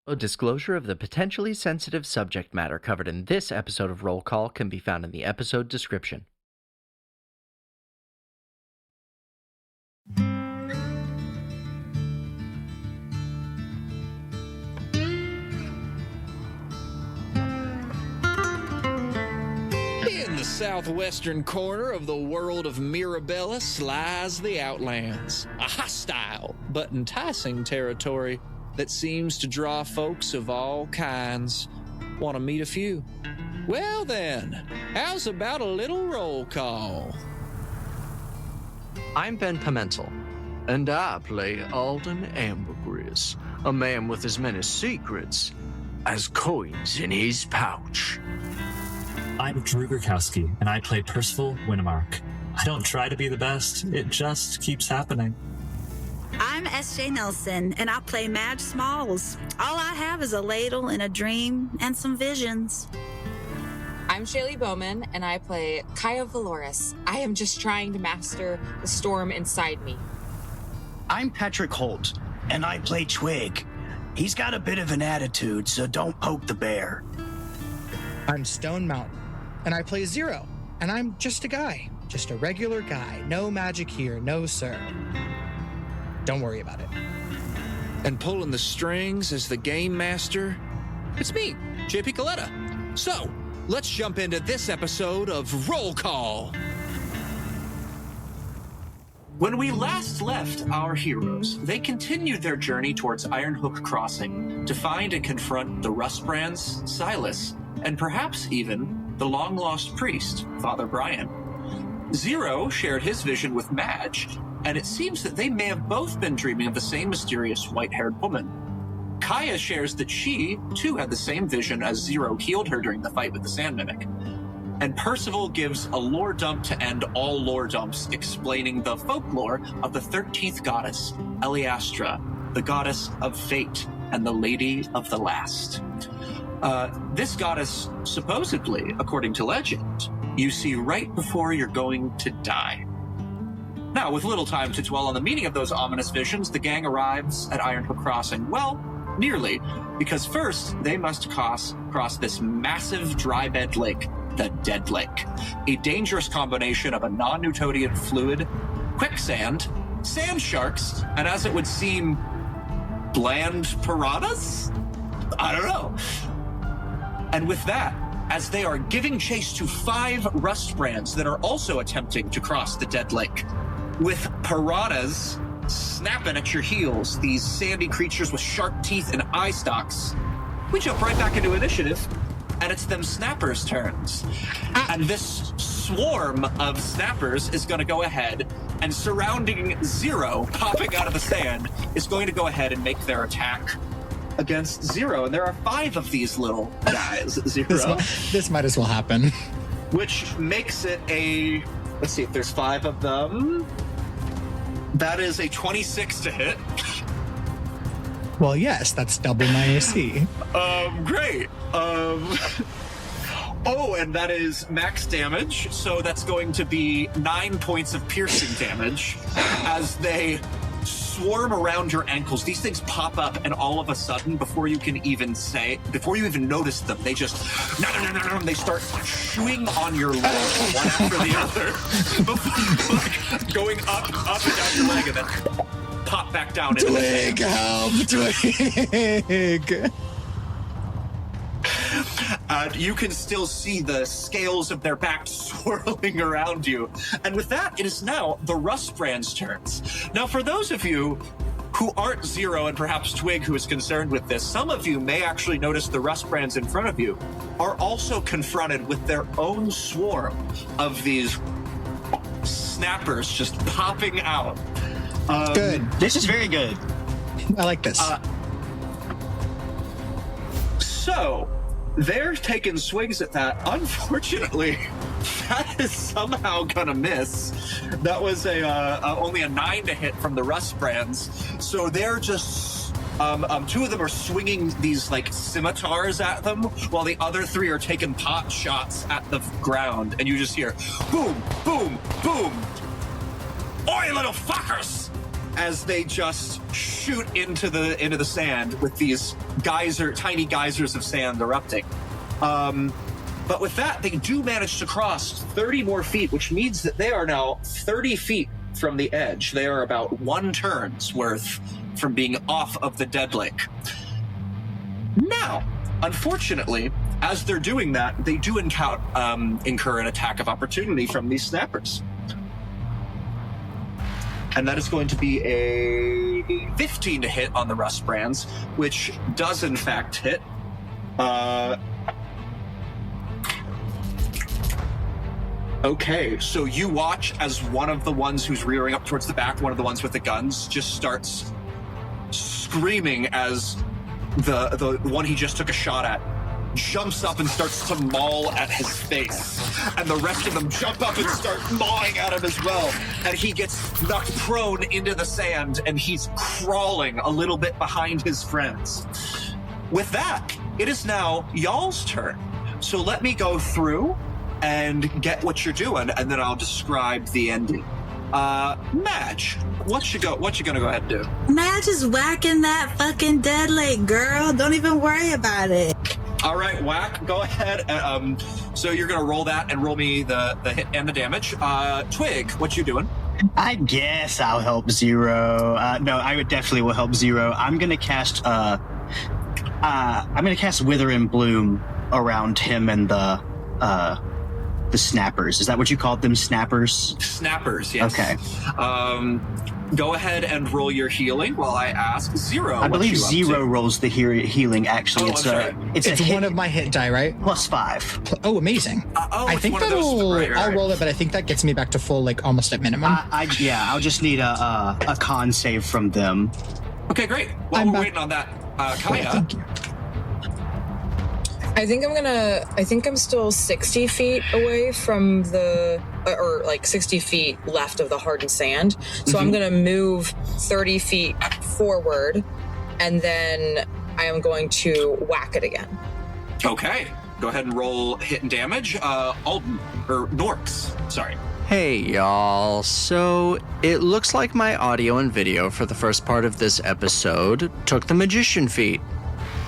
A disclosure of the potentially sensitive subject matter covered in this episode of Roll Call can be found in the episode description. In the southwestern corner of the world of Mirabella lies the Outlands, a hostile but enticing territory that seems to draw folks of all kinds. Want to meet a few? Well then, how's about a little roll call? I'm Ben Pimental, and I play Alden Ambergris, a man with as many secrets as coins in his pouch. I'm Gurkowski, and I play Percival, Wynnemark. I don't try to be the best, it just keeps happening. I'm S.J. Nelson, and I play Madge Smalls. All I have is a ladle and a dream and some visions. I'm Shaylee Bowman, and I play Kaia Vaeloris. I am just trying to master the storm inside me. I'm Patrick Holt, and I play Twig. He's got a bit of an attitude, so don't poke the bear. I'm Stone Mountain, and I play Zero, and I'm just a guy, just a regular guy. No magic here, no sir. Don't worry about it. And pulling the strings as the game master, it's me, JP Coletta. So, let's jump into this episode of Roll Call. When we last left our heroes, they continued their journey towards Ironhook Crossing to find and confront the Rustbrands, Silas, and perhaps even the long-lost priest, Father Brian. Zero shared his vision with Madge, and it seems that they may have both been dreaming of the same mysterious white-haired woman. Kaia shares that she, too, had the same vision as Zero healed her during the fight with the Sand Mimic. And Percival gives a lore dump to end all lore dumps, explaining the folklore of the 13th goddess, Eliastra, the goddess of fate and the lady of the last. This goddess, supposedly, according to legend, you see right before you're going to die. Now, with little time to dwell on the meaning of those ominous visions, the gang arrives at Ironhook Crossing. Well, nearly, because first they must cross this massive dry bed lake, the Dead Lake, a dangerous combination of a non-Newtonian fluid, quicksand, sand sharks, and as it would seem, bland piranhas? I don't know. And with that, as they are giving chase to 5 Rustbrands that are also attempting to cross the Dead Lake, with piranhas snapping at your heels, these sandy creatures with sharp teeth and eye stalks, we jump right back into initiative, and it's them snappers' turns. And this swarm of snappers is going to go ahead, and surrounding Zero, popping out of the sand, is going to go ahead and make their attack against Zero. And there are 5 of these little guys, Zero. This might as well happen. Which makes it a... Let's see if there's 5 of them. That is a 26 to hit. Well, yes, that's double my AC. Great. Oh, and that is max damage, so that's going to be 9 points of piercing damage as they swarm around your ankles. These things pop up, and all of a sudden, before you even notice them, they just, they start chewing on your leg one after the other, like, going up and down your leg, and then pop back down. Twig, help! Twig! You can still see the scales of their back swirling around you. And with that, it is now the Rustbrand's turns. Now, for those of you who aren't Zero and perhaps Twig who is concerned with this, some of you may actually notice the Rustbrands in front of you are also confronted with their own swarm of these snappers just popping out. Good. This is very good. I like this. So, they're taking swings at that. Unfortunately, that is somehow gonna miss. That was only a 9 to hit from the Rustbrands. So they're just, 2 of them are swinging these like scimitars at them, while the other 3 are taking pot shots at the ground. And you just hear boom, boom, boom. Oi, little fuckers! as they just shoot into the sand with these tiny geysers of sand erupting. But with that, they do manage to cross 30 more feet, which means that they are now 30 feet from the edge. They are about 1 turn's worth from being off of the dead lake. Now, unfortunately, as they're doing that, they do incur an attack of opportunity from these snappers. And that is going to be a 15 to hit on the rust brands, which does in fact hit. Okay, so you watch as one of the ones who's rearing up towards the back, one of the ones with the guns, just starts screaming as the one he just took a shot at jumps up and starts to maul at his face. And the rest of them jump up and start mawing at him as well. And he gets knocked prone into the sand, and he's crawling a little bit behind his friends. With that, it is now y'all's turn. So let me go through and get what you're doing, and then I'll describe the ending. Madge, what you gonna go ahead and do? Madge is whacking that fucking dead lake, girl. Don't even worry about it. All right, whack. Go ahead. So you're gonna roll that and roll me the hit and the damage. Twig, what you doing? I guess I'll help Zero. No, I would definitely will help Zero. I'm gonna cast Wither and Bloom around him and the snappers. Is that what you called them? Snappers? Snappers, yes. Okay. Go ahead and roll your healing while I ask Zero. I believe Zero rolls the healing, actually. It's one of my hit die, right? +5. Oh, amazing. I think I'll roll it, but I think that gets me back to full, like, almost at minimum. I'll just need a con save from them. Okay, great. While we're waiting on that, Kaia. Thank you. I think I'm still 60 feet away from or like 60 feet left of the hardened sand. So I'm going to move 30 feet forward, and then I am going to whack it again. Okay. Go ahead and roll hit and damage. Alden, or Norx, sorry. Hey y'all, so it looks like my audio and video for the first part of this episode took the magician feat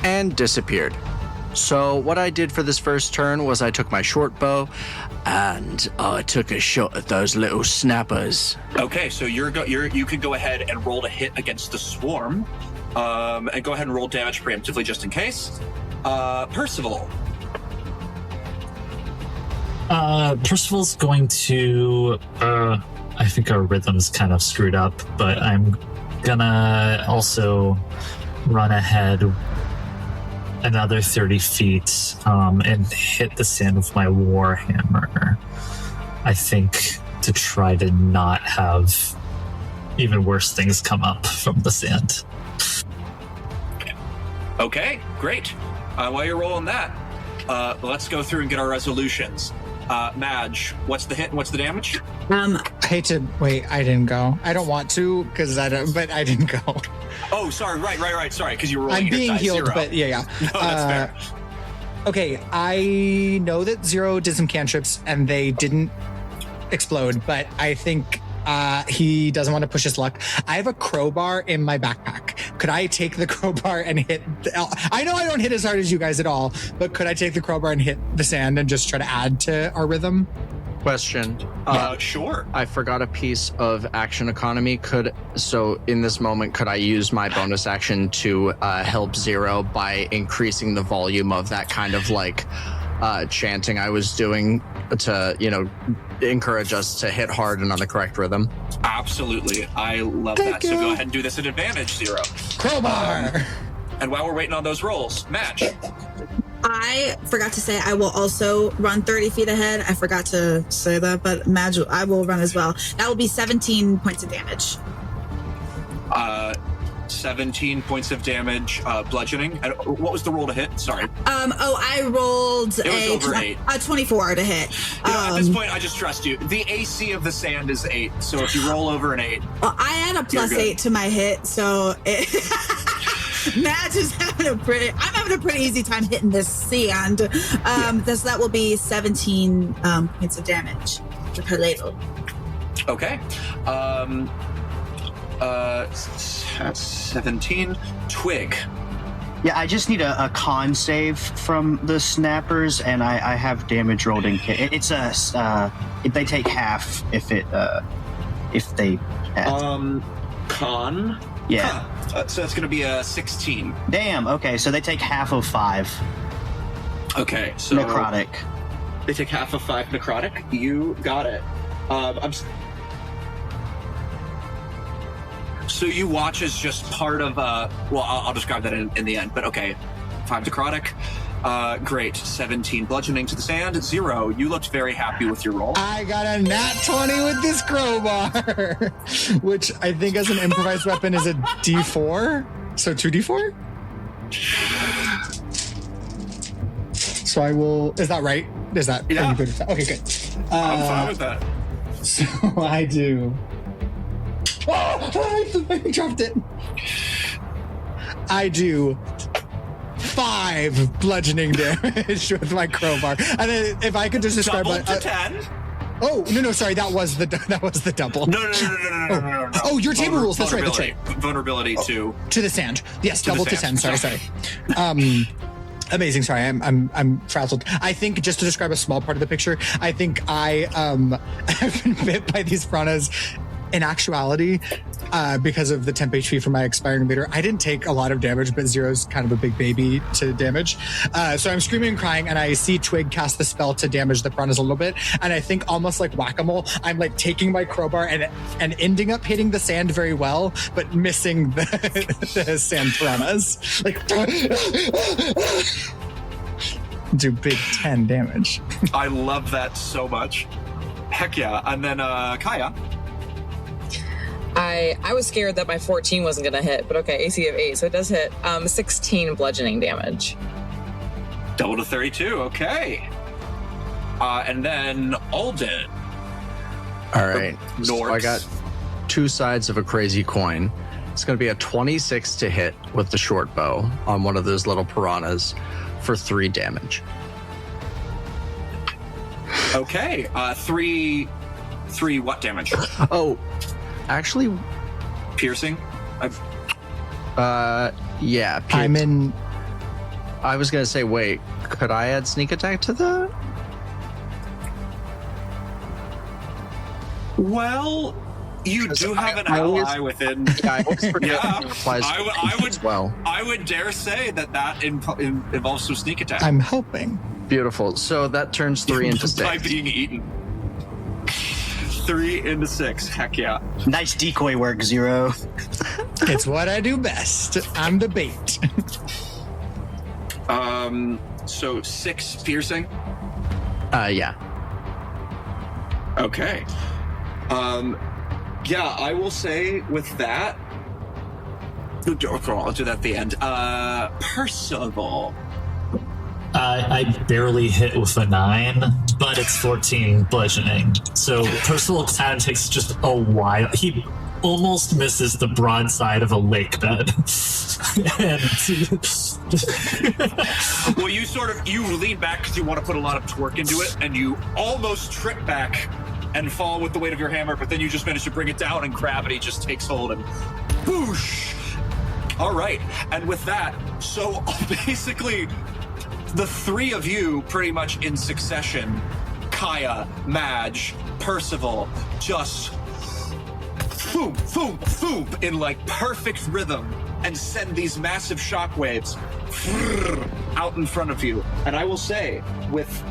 and disappeared. So what I did for this first turn was I took my short bow and I took a shot at those little snappers. Okay, so you could go ahead and roll to hit against the swarm, and go ahead and roll damage preemptively just in case. Percival. Percival's going to, I think our rhythm's kind of screwed up, but I'm gonna also run ahead another 30 feet and hit the sand with my warhammer. I think to try to not have even worse things come up from the sand. Okay, great. While you're rolling that, let's go through and get our resolutions. Madge, what's the hit and what's the damage? I hate to wait. I didn't go. I don't want to but I didn't go. Oh, sorry. Right. Sorry, because you were rolling. I'm being healed, Zero. but yeah. No, that's fair. Okay, I know that Zero did some cantrips and they didn't explode, but I think he doesn't want to push his luck. I have a crowbar in my backpack. Could I take the crowbar and hit? I know I don't hit as hard as you guys at all, but could I take the crowbar and hit the sand and just try to add to our rhythm? Question. Sure. I forgot a piece of action economy. So in this moment, could I use my bonus action to help Zero by increasing the volume of that kind of like chanting I was doing to, encourage us to hit hard and on the correct rhythm? Absolutely. I love that. So go ahead and do this at advantage, Zero. Crowbar! And while we're waiting on those rolls, Madge. I forgot to say I will also run 30 feet ahead. I forgot to say that, but Madge, I will run as well. That will be 17 points of damage. 17 points of damage, bludgeoning. And what was the roll to hit? Sorry. I rolled a 24 to hit. At this point, I just trust you. The AC of the sand is 8, so if you roll over an 8... Well, I had a +8 to my hit, so... Madge is having I'm having a pretty easy time hitting this sand. That will be 17 points of damage with her ladle. Okay. That's 17. Twig. Yeah, I just need a con save from the snappers, and I have damage rolled in. It's if they take half if they have. Con? Yeah. So that's going to be a 16. Damn, okay, so they take half of 5. Okay, so... Necrotic. They take half of 5 necrotic. You got it. So you watch as just part of, I'll describe that in the end, but okay. 5 necrotic. Great. 17 bludgeoning to the sand. 0. You looked very happy with your roll. I got a nat 20 with this crowbar, which I think as an improvised weapon is a D4. So 2D4? So I will... Is that right? Is that... Yeah. Are you good with that? Okay, good. I'm fine with that. So I do... Oh, I dropped it. I do 5 bludgeoning damage with my crowbar. And then if I could just describe Double to 10? Oh, no, sorry. That was the double. No. Oh, your table rules. That's right. Vulnerability to the sand. Yes, to double to 10. Sorry. Amazing. Sorry, I'm frazzled. I think just to describe a small part of the picture, I think I have been bit by these piranhas. In actuality, because of the temp HP from my expiring meter, I didn't take a lot of damage, but 0's kind of a big baby to damage. So I'm screaming and crying, and I see Twig cast the spell to damage the piranhas a little bit. And I think almost like whack-a-mole, I'm like taking my crowbar and ending up hitting the sand very well, but missing the sand piranhas. Like, do big 10 damage. I love that so much. Heck yeah. And then Kaia. I was scared that my 14 wasn't going to hit, but okay, AC of 8, so it does hit. 16 bludgeoning damage. Double to 32, okay. And then Alden. All right. Norx. So I got 2 sides of a crazy coin. It's going to be a 26 to hit with the short bow on one of those little piranhas for 3 damage. Okay. 3 what damage? Oh, actually, piercing? Yeah. I was going to say, wait, could I add sneak attack to that? Well, you do have an ally within. Yeah, I would dare say that involves some sneak attack. I'm hoping. Beautiful. So that turns 3 into 6. By being eaten. 3 into 6. Heck yeah. Nice decoy work, 0. It's what I do best. I'm the bait. So 6 piercing? Yeah. Okay. Yeah, I will say with that... I'll do that at the end. Percival. I barely hit with a 9, but it's 14 bludgeoning. So Percival kind of takes just a while. He almost misses the broadside of a lake bed. Well, you lean back because you want to put a lot of torque into it, and you almost trip back and fall with the weight of your hammer, but then you just manage to bring it down, and gravity just takes hold, and whoosh! All right, and with that, so basically... the 3 of you, pretty much in succession, Kaia, Madge, Percival, just boom, boom, boom, in like perfect rhythm, and send these massive shockwaves out in front of you. And I will say, with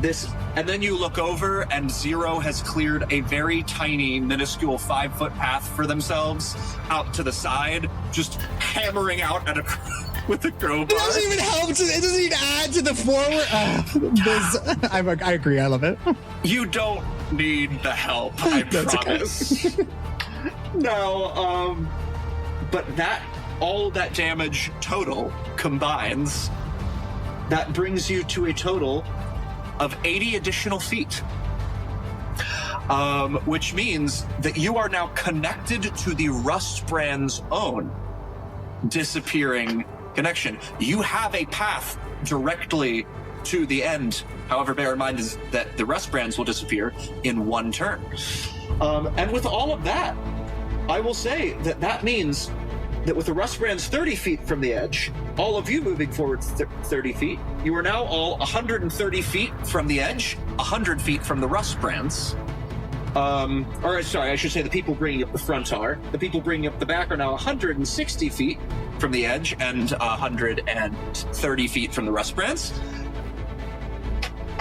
this, and then you look over, and 0 has cleared a very tiny, minuscule 5-foot path for themselves out to the side, just hammering out at a... with a crowbar. It doesn't even help. It doesn't even add to the forward. I agree. I love it. You don't need the help. I promise. Okay. No. But all that damage total combines. That brings you to a total of 80 additional feet. Which means that you are now connected to the Rustbrand's own disappearing connection. You have a path directly to the end. However, bear in mind is that the Rustbrands will disappear in 1 turn. And with all of that, I will say that means that with the rust brands 30 feet from the edge, all of you moving forward 30 feet, you are now all 130 feet from the edge, 100 feet from the rust brands. Or sorry, I should say the people bringing up the front are. The people bringing up the back are now 160 feet from the edge and 130 feet from the rust brands.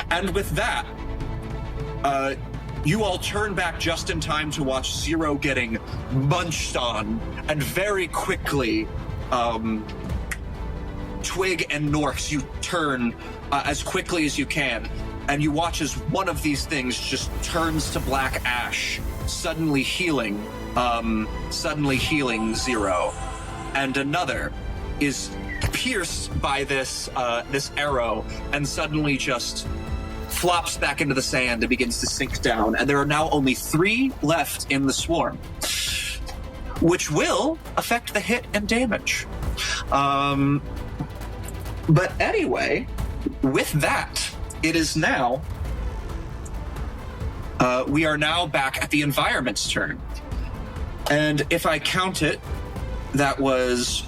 And with that, you all turn back just in time to watch Zero getting munched on, and very quickly, Twig and Norx, you turn as quickly as you can, and you watch as one of these things just turns to black ash, suddenly healing Zero, and another is pierced by this arrow and suddenly just flops back into the sand and begins to sink down. And there are now only 3 left in the swarm, which will affect the hit and damage. But anyway, with that, it is now, we are now back at the environment's turn. And if I count it, that was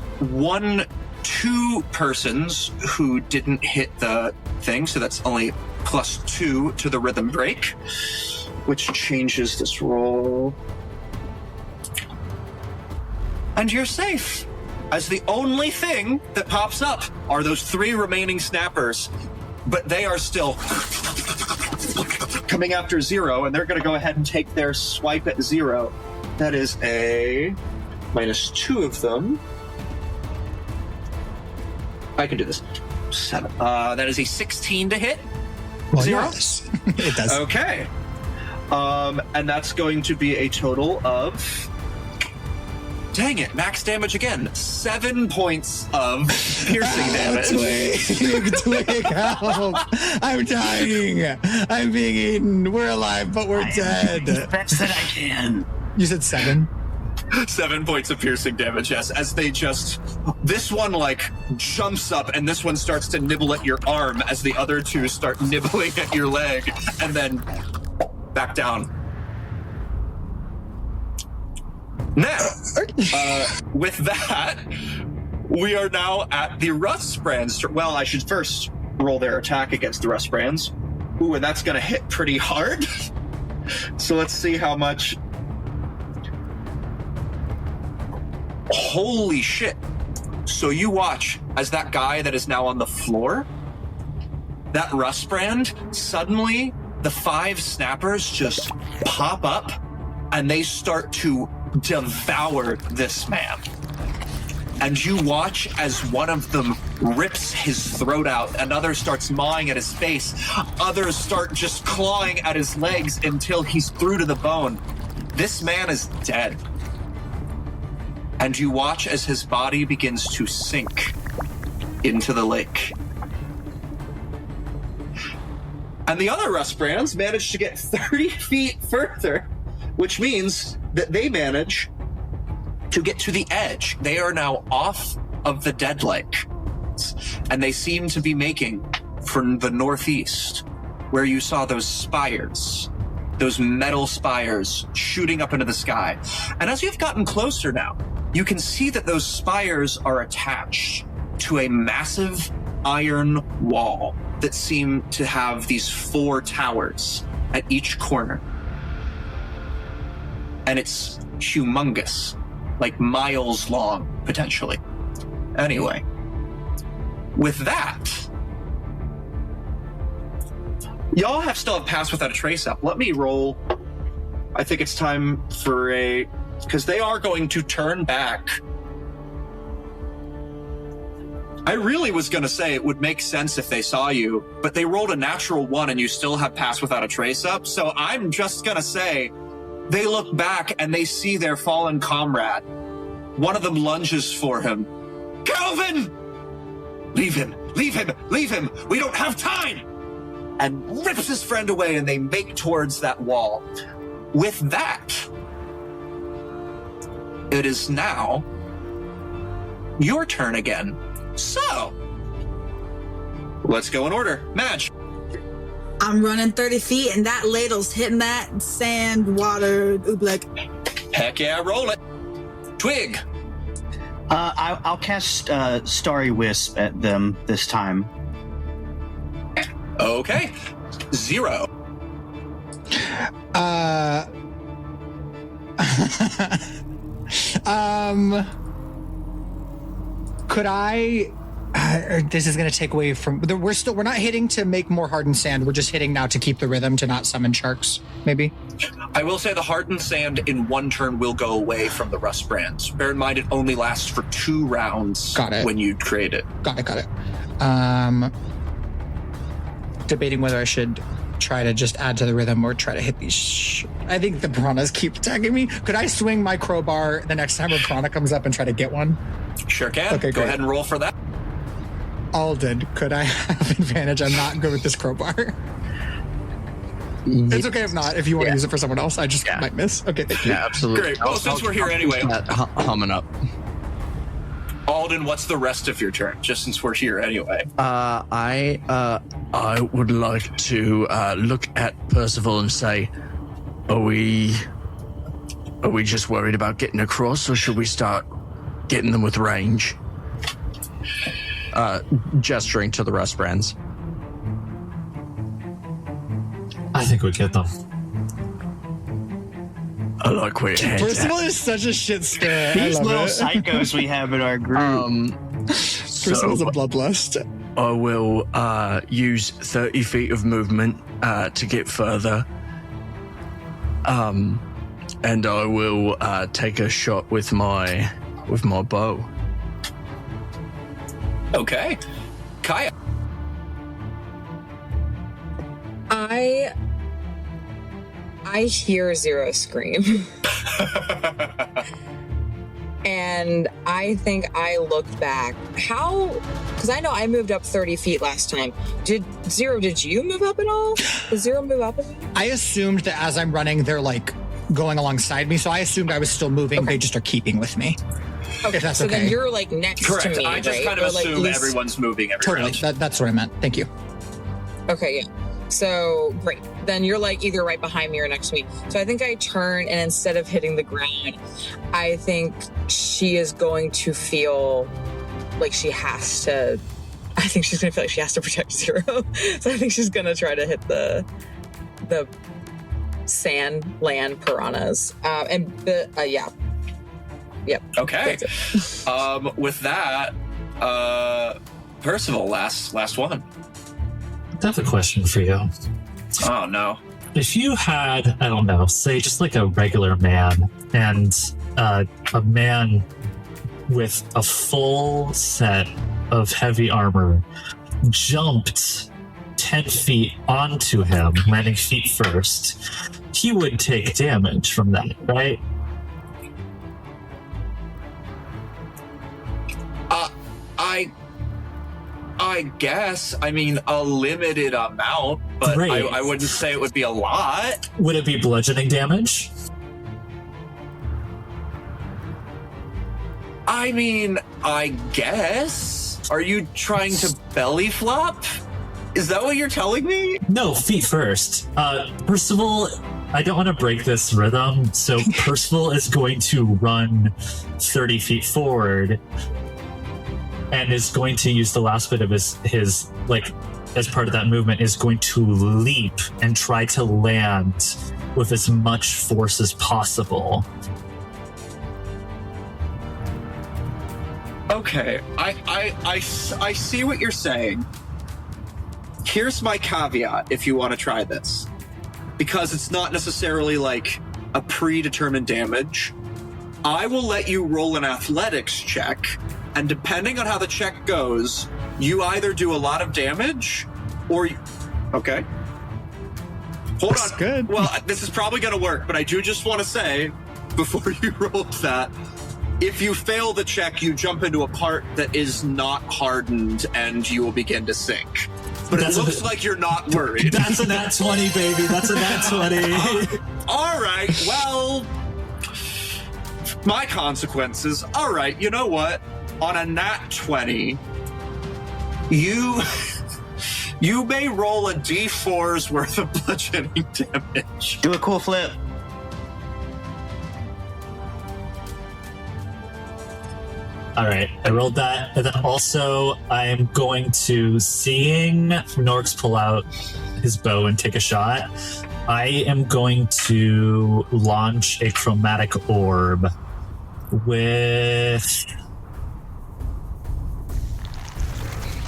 2 persons who didn't hit the thing, so that's only +2 to the rhythm break, which changes this roll. And you're safe, as the only thing that pops up are those 3 remaining snappers, but they are still coming after Zero, and they're going to go ahead and take their swipe at Zero. That is a -2 of them. I can do this. 7. That is a 16 to hit. Well, Zero? yes. It does. Okay. And that's going to be a total of... Dang it, max damage again. 7 points of piercing damage. Twig, help! I'm dying! I'm being eaten! We're alive, but we're dead! As best that I can. You said 7? 7 points of piercing damage, yes, as they just... This one, like, jumps up, and this one starts to nibble at your arm as the other 2 start nibbling at your leg, and then back down. Now, with that, we are now at the rust brands. Well, I should first roll their attack against the rust brands. Ooh, and that's going to hit pretty hard. So let's see how much... Holy shit. So you watch as that guy that is now on the floor, that rust brand, suddenly the 5 snappers just pop up and they start to devour this man. And you watch as one of them rips his throat out, another starts gnawing at his face, others start just clawing at his legs until he's through to the bone. This man is dead. And you watch as his body begins to sink into the lake. And the other rust brands manage to get 30 feet further, which means that they manage to get to the edge. They are now off of the dead lake. And they seem to be making for the northeast, where you saw those spires, those metal spires shooting up into the sky. And as you've gotten closer now, you can see that those spires are attached to a massive iron wall that seem to have these 4 towers at each corner. And it's humongous, like miles long, potentially. Anyway, with that, y'all still have passed without a trace up. Let me roll. I think it's time for a... Because they are going to turn back. I really was going to say it would make sense if they saw you, but they rolled a natural 1 and you still have passed without a trace up. So I'm just going to say they look back and they see their fallen comrade. One of them lunges for him. Kelvin! Leave him, leave him, leave him. We don't have time. And rips his friend away and they make towards that wall. With that, it is now your turn again. So, let's go in order. Madge. I'm running 30 feet and that ladle's hitting that sand, water, ooblecky. Heck yeah, roll it. Twig. I'll cast Starry Wisp at them this time. Okay. 0. Could I? This is going to take away from. We're not hitting to make more hardened sand. We're just hitting now to keep the rhythm to not summon sharks. Maybe. I will say the hardened sand in one turn will go away from the rust brands. Bear in mind it only lasts for 2 rounds. Got it. When you create it. Got it. Debating whether I should try to just add to the rhythm or try to hit these. I think the piranhas keep attacking me. Could I swing my crowbar the next time a piranha comes up and try to get one? Sure can. Okay, go great. ahead and roll for that. Alden, could I have advantage? I'm not good with this crowbar. It's okay if not. If you want to use it for someone else, I just might miss. Okay, thank you. Yeah, absolutely. Great. Well, since we're here anyway. Humming up. Alden, what's the rest of your turn? Just since we're here anyway. I would like to look at Percival and say, are we just worried about getting across, or should we start getting them with range? Gesturing to the rust brands. I think we get them. I like where your head's Percival at. is such a shit stir. These I love little it. psychos we have in our group. Percival's a bloodlust. I will use 30 feet of movement to get further. And I will take a shot with my bow. Okay. Kaia. I hear Zero scream. And I think I looked back. How? Because I know I moved up 30 feet last time. Did you move up at all? Did Zero move up at all? I assumed that as I'm running, they're like going alongside me, so I assumed I was still moving. Okay. They just are keeping with me. Okay, If that's so okay. then you're like next Correct. to me, I just right? kind of Or, like, assume least- everyone's moving everywhere Totally. else. That's what I meant. Thank you. Okay, yeah. So, great. Then you're like either right behind me or next to me. So I think I turn, and instead of hitting the ground, I think she is going to feel like she has to. I think she's going to feel like she has to protect Zero. So I think she's going to try to hit the land piranhas. Yeah. Yep. Okay. That's it. With that, Percival, last one. I have a question for you. Oh no. If you had, I don't know, say just like a regular man and a man with a full set of heavy armor jumped 10 feet onto him, landing feet first, he would take damage from that, right? I guess. I mean, a limited amount, but Great. I wouldn't say it would be a lot. Would it be bludgeoning damage? I mean, I guess. Are you trying to belly flop? Is that what you're telling me? No, feet first. Percival, I don't want to break this rhythm, so Percival is going to run 30 feet forward and is going to use the last bit of his like, as part of that movement, is going to leap and try to land with as much force as possible. Okay, I see what you're saying. Here's my caveat if you want to try this. Because it's not necessarily like a predetermined damage. I will let you roll an athletics check, and depending on how the check goes, you either do a lot of damage or okay. Hold That's on. good. Well, this is probably going to work, but I do just want to say before you roll that, if you fail the check, you jump into a part that is not hardened and you will begin to sink. But it looks like you're not worried. That's a nat 20, baby. That's a nat 20. All right, well, my consequences. All right, you know what? On a nat 20, you may roll a d4's worth of bludgeoning damage. Do a cool flip. All right, I rolled that, and then also I am going to, seeing Norx pull out his bow and take a shot, I am going to launch a chromatic orb with.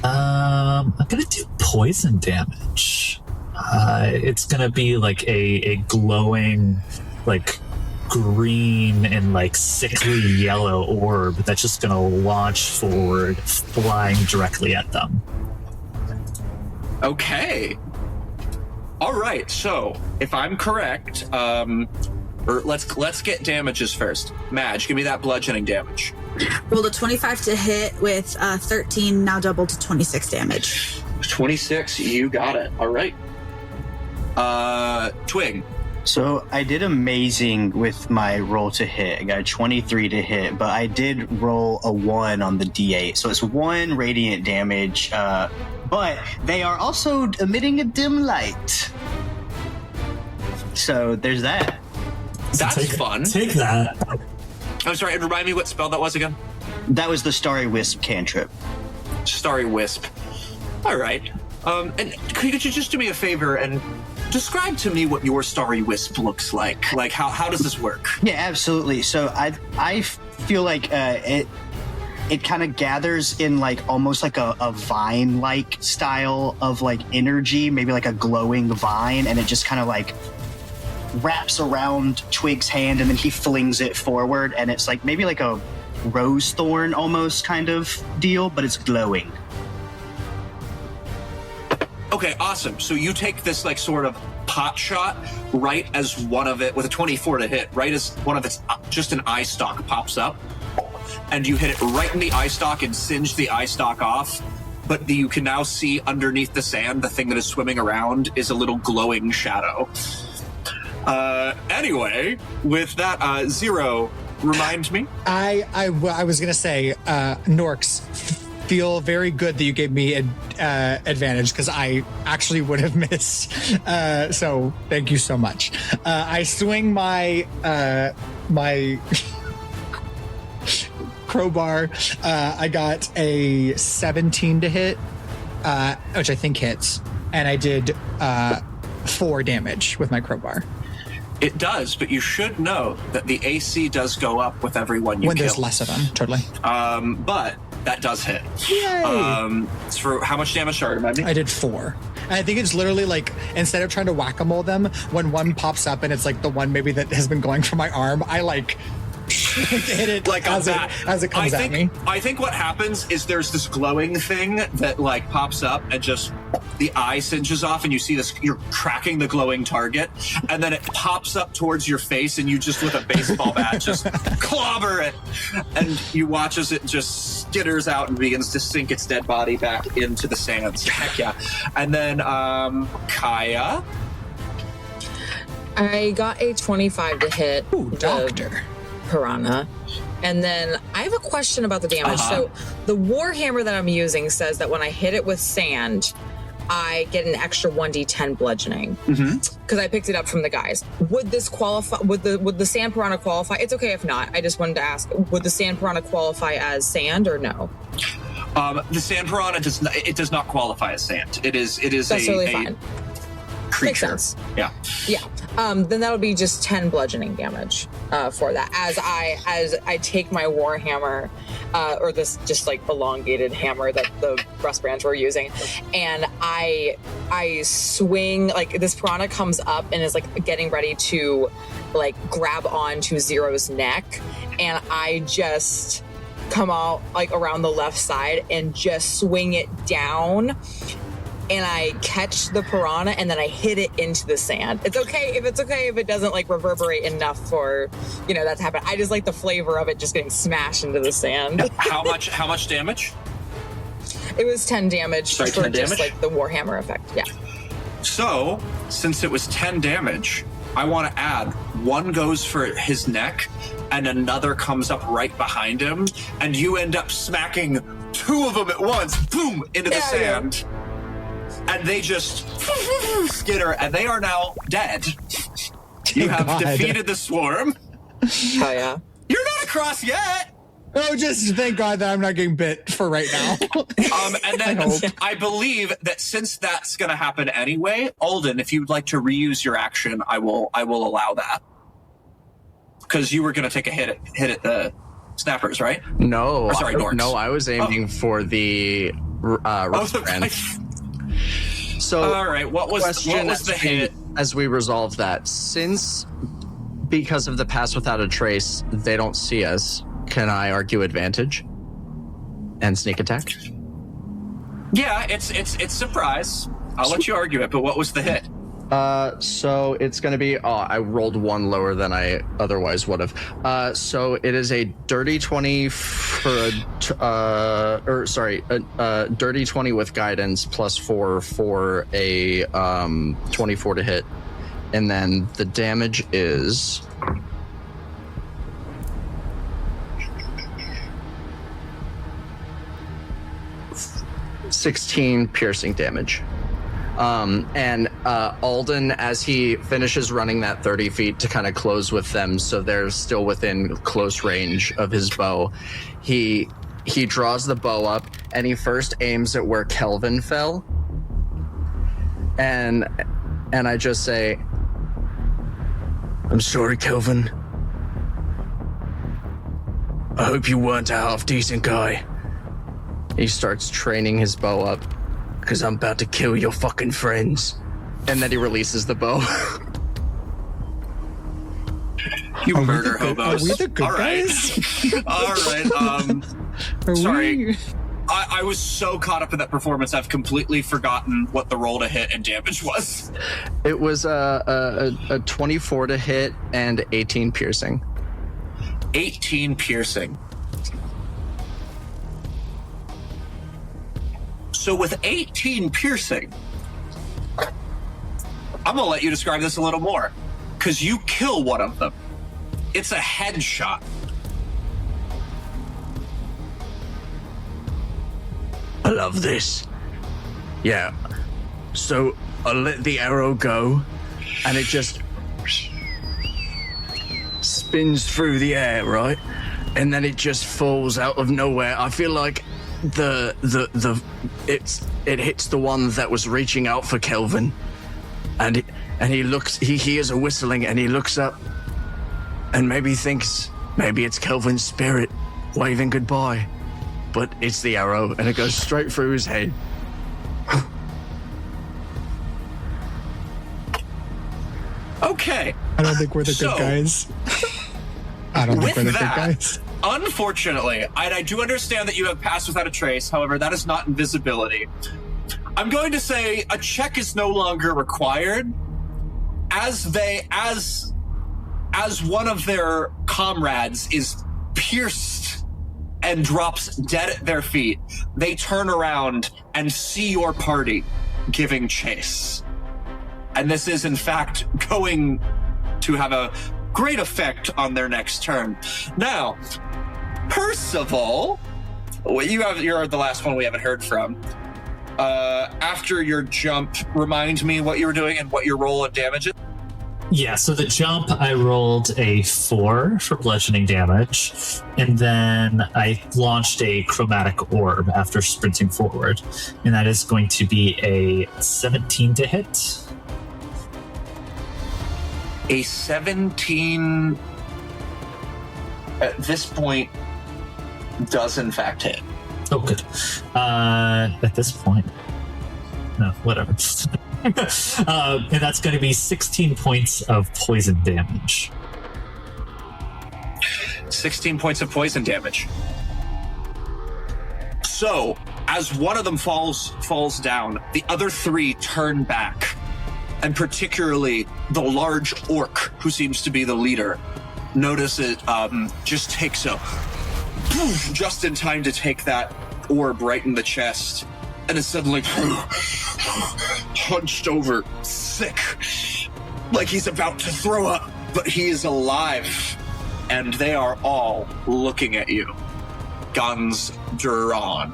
I'm gonna do poison damage. It's gonna be like a glowing, like green and like sickly yellow orb that's just gonna launch forward, flying directly at them. Okay. All right. So, if I'm correct, or let's get damages first. Madge, give me that bludgeoning damage. Rolled a 25 to hit with 13, now doubled to 26 damage. 26. You got it. All right. Twig. So I did amazing with my roll to hit. I got a 23 to hit, but I did roll a 1 on the D8. So it's 1 radiant damage, but they are also emitting a dim light. So there's that. That's fun. Take that. I'm sorry, and remind me what spell that was again? That was the Starry Wisp cantrip. Starry Wisp. All right. And could you just do me a favor and describe to me what your Starry Wisp looks like? Like, how does this work? Yeah, absolutely. So I feel like it kind of gathers in like almost like a vine-like style of like energy, maybe like a glowing vine, and it just kind of like wraps around Twig's hand, and then he flings it forward, and it's like maybe like a rose thorn almost kind of deal, but it's glowing. Okay, awesome. So you take this like sort of pot shot right as one of it, with a 24 to hit, right as one of its just an eye stalk pops up, and you hit it right in the eye stalk and singe the eye stalk off. But you can now see underneath the sand, the thing that is swimming around is a little glowing shadow. Anyway, with that, Zero, remind me. I was gonna say, Norx, feel very good that you gave me advantage, because I actually would have missed. So thank you so much. I swing my my crowbar. I got a 17 to hit, which I think hits, and I did 4 damage with my crowbar. It does, but you should know that the AC does go up with every one you when kill. There's less of them, totally. But that does hit. Yay! It's for how much damage? Sorry, remind me. I did 4. And I think it's literally like, instead of trying to whack-a-mole them, when one pops up and it's like the one maybe that has been going for my arm, I like hit it like as it comes at me. I think what happens is there's this glowing thing that like pops up and just the eye singes off, and you see this, you're tracking the glowing target, and then it pops up towards your face, and you just with a baseball bat just clobber it, and you watch as it just skitters out and begins to sink its dead body back into the sands. Heck yeah. And then Kaia. I got a 25 to hit. Ooh, doctor. Piranha. And then I have a question about the damage. So the Warhammer that I'm using says that when I hit it with sand, I get an extra 1d10 bludgeoning, because I picked it up from the guys. Would this qualify? Would the sand piranha qualify? It's okay if not. I just wanted to ask: would the sand piranha qualify as sand or no? The sand piranha does not qualify as sand. It is That's totally fine. Creature. Makes sense. Yeah. Then that'll be just 10 bludgeoning damage for that. As I take my warhammer, or this just like elongated hammer that the Rustbrands were using, and I swing, like this piranha comes up and is like getting ready to like grab onto Zero's neck, and I just come out like around the left side and just swing it down. And I catch the piranha, and then I hit it into the sand. It's okay if it doesn't like reverberate enough for, that to happen. I just like the flavor of it just getting smashed into the sand. How much damage? It was 10 damage for 10 just damage? like the Warhammer effect. Yeah. So, since it was 10 damage, I want to add 1 goes for his neck, and another comes up right behind him, and you end up smacking 2 of them at once, boom, into the sand. Yeah. And they just skitter, and they are now dead. You have defeated the swarm. Oh, yeah. You're not across yet. Oh, just thank God that I'm not getting bit for right now. And then I believe that since that's going to happen anyway, Alden, if you'd like to reuse your action, I will allow that. Because you were going to take a hit at the snappers, right? No. Sorry, Norx. No, I was aiming for the Rustbrand. So, all right, what was the hit? As we resolve that, since because of the pass without a trace, they don't see us, can I argue advantage and sneak attack? Yeah, it's surprise. I'll let you argue it, but what was the hit? So it's going to be, I rolled one lower than I otherwise would have. So it is a dirty 20 for dirty 20 with guidance plus 4 for a 24 to hit. And then the damage is 16 piercing damage. And Alden, as he finishes running that 30 feet to kind of close with them, so they're still within close range of his bow, he draws the bow up and he first aims at where Kelvin fell. And I just say, "I'm sorry, Kelvin. I hope you weren't a half-decent guy." He starts training his bow up. "Because I'm about to kill your fucking friends." And then he releases the bow. You murder hobos. Are we the good guys? All right. Sorry. I was so caught up in that performance, I've completely forgotten what the roll to hit and damage was. It was a 24 to hit and 18 piercing. 18 piercing. So with 18 piercing, I'm going to let you describe this a little more, because you kill one of them. It's a headshot. I love this. Yeah. So I let the arrow go, and it just spins through the air, right? And then it just falls out of nowhere. I feel like it hits the one that was reaching out for Kelvin, and he hears a whistling, and he looks up, and maybe thinks maybe it's Kelvin's spirit waving goodbye, but it's the arrow, and it goes straight through his head. Okay. I don't think we're the good guys. I don't think we're the good guys. Unfortunately, I do understand that you have passed without a trace. However, that is not invisibility. I'm going to say a check is no longer required, as one of their comrades is pierced and drops dead at their feet. They turn around and see your party giving chase. And this is, in fact, going to have a great effect on their next turn. Now, Percival, you're the last one we haven't heard from. After your jump, remind me what you were doing and what your roll of damage is. Yeah, so the jump, I rolled a 4 for bludgeoning damage, and then I launched a chromatic orb after sprinting forward, and that is going to be a 17 to hit. A 17 at this point does in fact hit. Oh, good. At this point, no, whatever. And that's going to be 16 points of poison damage. 16 points of poison damage. So, as one of them falls down, the other 3 turn back. And particularly the large orc, who seems to be the leader, notice it just takes a just in time to take that orb right in the chest, and is suddenly hunched over, sick, like he's about to throw up, but he is alive, and they are all looking at you, guns drawn.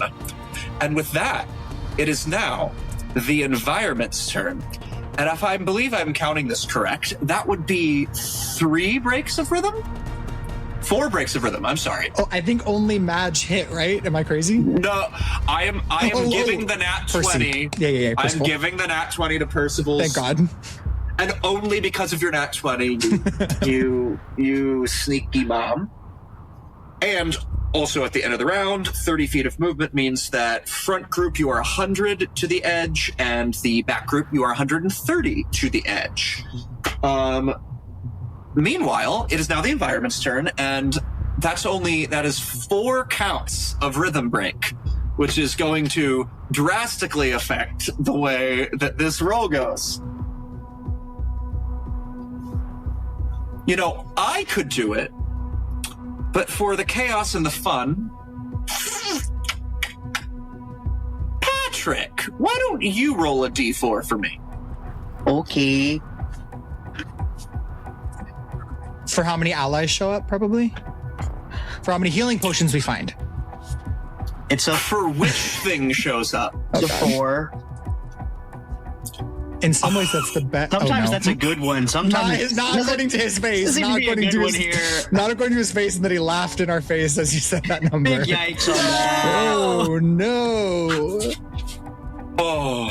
And with that, it is now the environment's turn. And if I believe I'm counting this correct, that would be 3 breaks of rhythm 4 breaks of rhythm. I'm sorry. Oh, I think only Madge hit, right? Am I crazy? No, I am giving the nat 20. Yeah. I'm giving the nat 20 to Percival. Thank God. And only because of your nat 20, you sneaky bomb. And also at the end of the round, 30 feet of movement means that front group you are 100 to the edge, and the back group you are 130 to the edge. Meanwhile, it is now the environment's turn, and that is 4 counts of rhythm break, which is going to drastically affect the way that this roll goes. You know, I could do it, but for the chaos and the fun, Patrick, why don't you roll a d4 for me? Okay. For how many allies show up, probably? For how many healing potions we find? It's a For which thing shows up? it's a 4. In some ways, that's the best. Sometimes that's a good one. Sometimes Not according to his face. doesn't Not even be a according to good his one here. Not according to his face, and then he laughed in our face as you said that number. Big yikes on that. Oh no! Oh.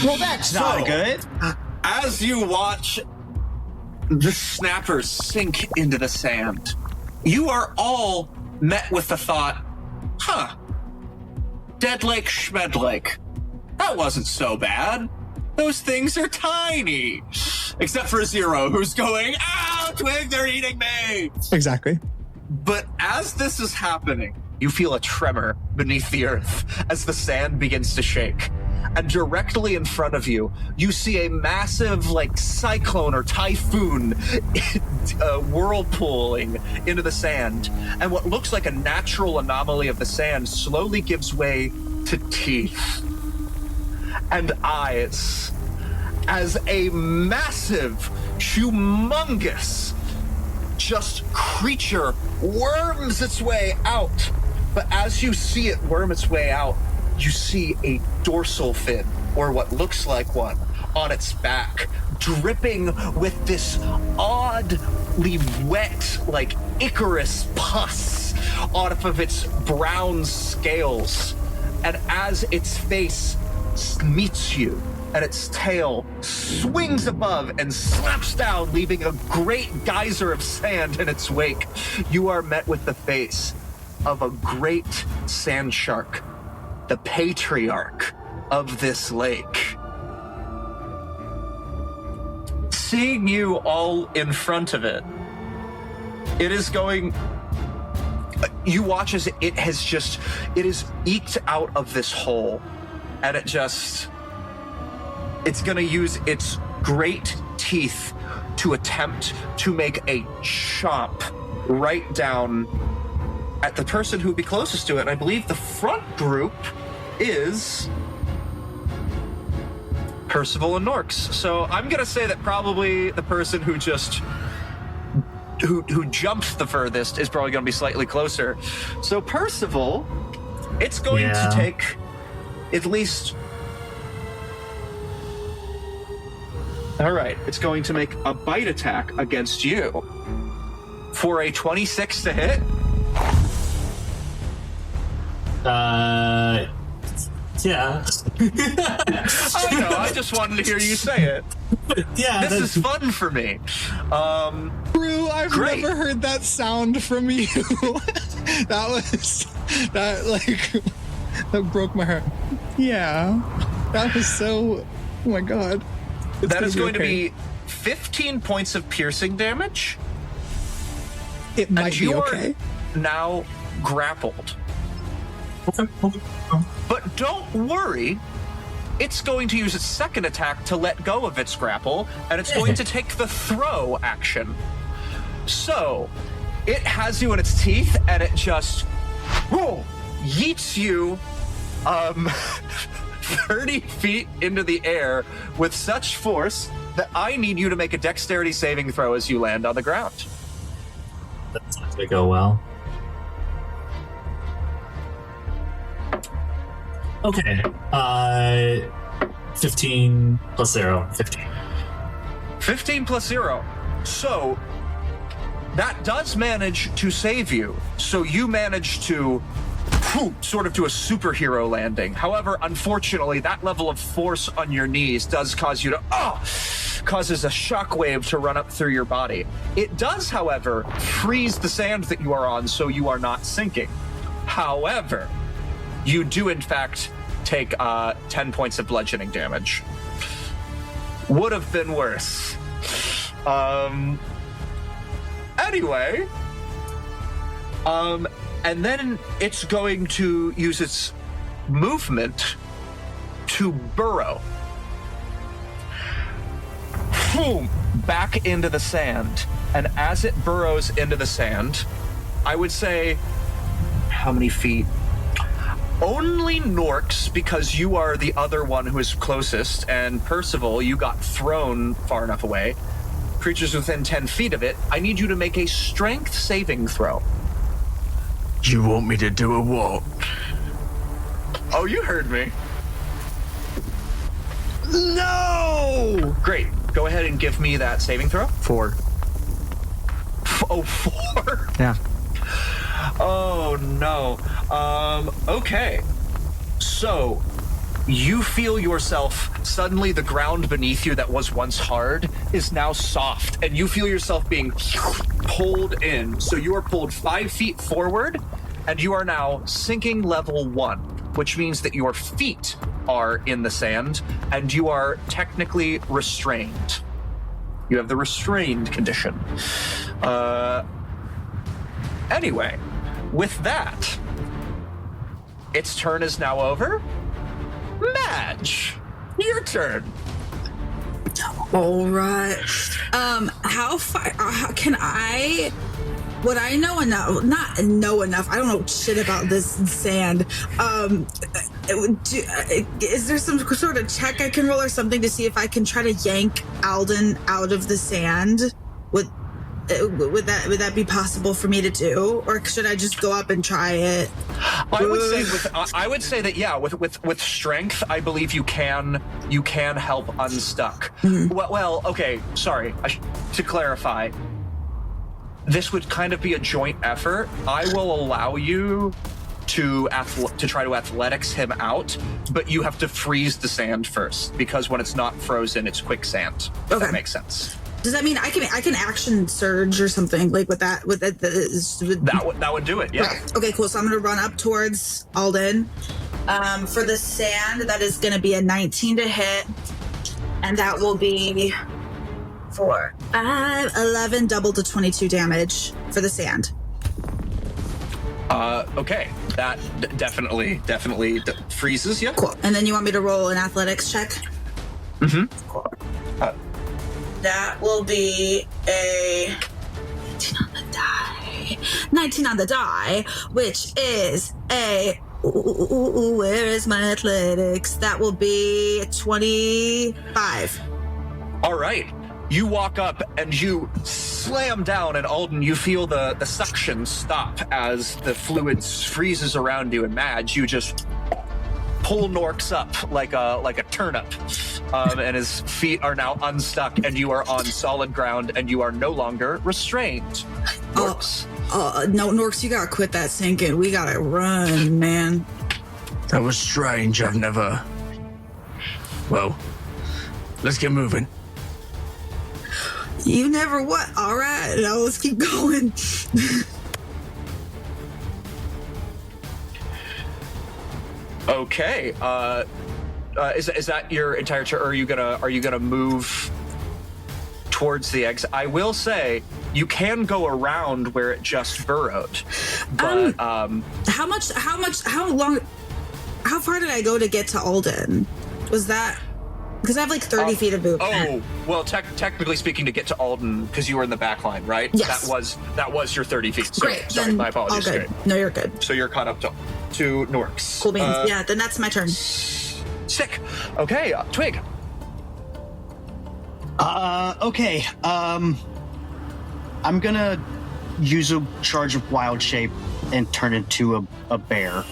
Well, that's not good. As you watch the snappers sink into the sand, you are all met with the thought, Dead Lake Schmed Lake. That wasn't so bad. Those things are tiny. Except for Zero, who's going, ow, Twig, they're eating me. Exactly. But as this is happening, you feel a tremor beneath the earth as the sand begins to shake. And directly in front of you, you see a massive, cyclone or typhoon whirlpooling into the sand. And what looks like a natural anomaly of the sand slowly gives way to teeth and eyes as a massive, humongous, just creature worms its way out. But as you see it worm its way out, you see a dorsal fin, or what looks like one, on its back, dripping with this oddly wet, Icarus pus off of its brown scales. And as its face meets you, and its tail swings above and slaps down, leaving a great geyser of sand in its wake, you are met with the face of a great sand shark, the patriarch of this lake. Seeing you all in front of it, it is going... You watch as it is eked out of this hole, and it's going to use its great teeth to attempt to make a chomp right down at the person who would be closest to it. And I believe the front group is Percival and Norx. So I'm going to say that probably the person who who jumped the furthest is probably going to be slightly closer. So Percival, it's going to take at least... All right, it's going to make a bite attack against you for a 26 to hit. Yeah. I know, I just wanted to hear you say it. Yeah. This is fun for me. Brew, I've Great. never heard that sound from you. that broke my heart. Yeah. That was so... Oh my god. That is going to be 15 points of piercing damage. It might be okay. Now grappled. Okay. But don't worry, it's going to use its second attack to let go of its grapple, and it's going to take the throw action. So, it has you in its teeth, and it just yeets you 30 feet into the air with such force that I need you to make a dexterity saving throw as you land on the ground. That's not going to go well. Okay. 15 plus 0. 15. 15 plus 0. So that does manage to save you. So you manage to sort of do a superhero landing. However, unfortunately, that level of force on your knees does cause you to causes a shockwave to run up through your body. It does, however, freeze the sand that you are on, so you are not sinking. However, you do in fact take 10 points of bludgeoning damage. Would have been worse. Anyway, and then it's going to use its movement to burrow. Boom! Back into the sand. And as it burrows into the sand, I would say, how many feet? Only Norx, because you are the other one who is closest, and Percival, you got thrown far enough away. Creatures within 10 feet of it, I need you to make a strength saving throw. You want me to do a what? Oh, you heard me. No! Great. Go ahead and give me that saving throw. 4. 4? Yeah. Oh, no. Okay. So, you feel yourself, suddenly the ground beneath you that was once hard is now soft, and you feel yourself being pulled in. So you are pulled 5 feet forward, and you are now sinking level 1, which means that your feet are in the sand, and you are technically restrained. You have the restrained condition. Anyway, with that, its turn is now over. Madge, your turn. All right. How far can I? Would I know enough? Not know enough. I don't know shit about this sand. Is there some sort of check I can roll or something to see if I can try to yank Alden out of the sand? Would that be possible for me to do, or should I just go up and try it? I would say that yeah, with strength, I believe you can help unstuck. Mm-hmm. Well, okay, sorry. To clarify, this would kind of be a joint effort. I will allow you to try to athletics him out, but you have to freeze the sand first, because when it's not frozen, it's quicksand. If that makes sense. Does that mean I can action surge or something like with that? That would do it. Yeah. Right. Okay, cool. So I'm gonna run up towards Alden. For the sand, that is gonna be a 19 to hit, and that will be 4, 5, 11, double to 22 damage for the sand. Okay. That definitely freezes you. Cool. And then you want me to roll an athletics check? Mm-hmm. Cool. That will be a 19 on the die, which is a, where is my athletics? That will be 25. All right. You walk up and you slam down, and Alden, you feel the suction stop as the fluid freezes around you, and Madge, you just pull Norx up like a turnip, and his feet are now unstuck, and you are on solid ground, and you are no longer restrained. Norx. No, Norx, you gotta quit that sinking. We gotta run, man. That was strange. I've never... Well, let's get moving. You never what? All right, now let's keep going. Okay. Is that your entire turn? Or are you gonna move towards the exit? I will say you can go around where it just burrowed, but how far did I go to get to Alden? Was that because I have like 30 feet of movement? Oh, well, technically speaking, to get to Alden, because you were in the back line, right? Yes. That was your 30 feet. So, great. Sorry, then my apologies. All good. Great. No, you're good. So you're caught up to Norx. Cool beans. Yeah, then that's my turn. Sick. Okay, Twig. Okay. I'm gonna use a charge of wild shape and turn into a bear.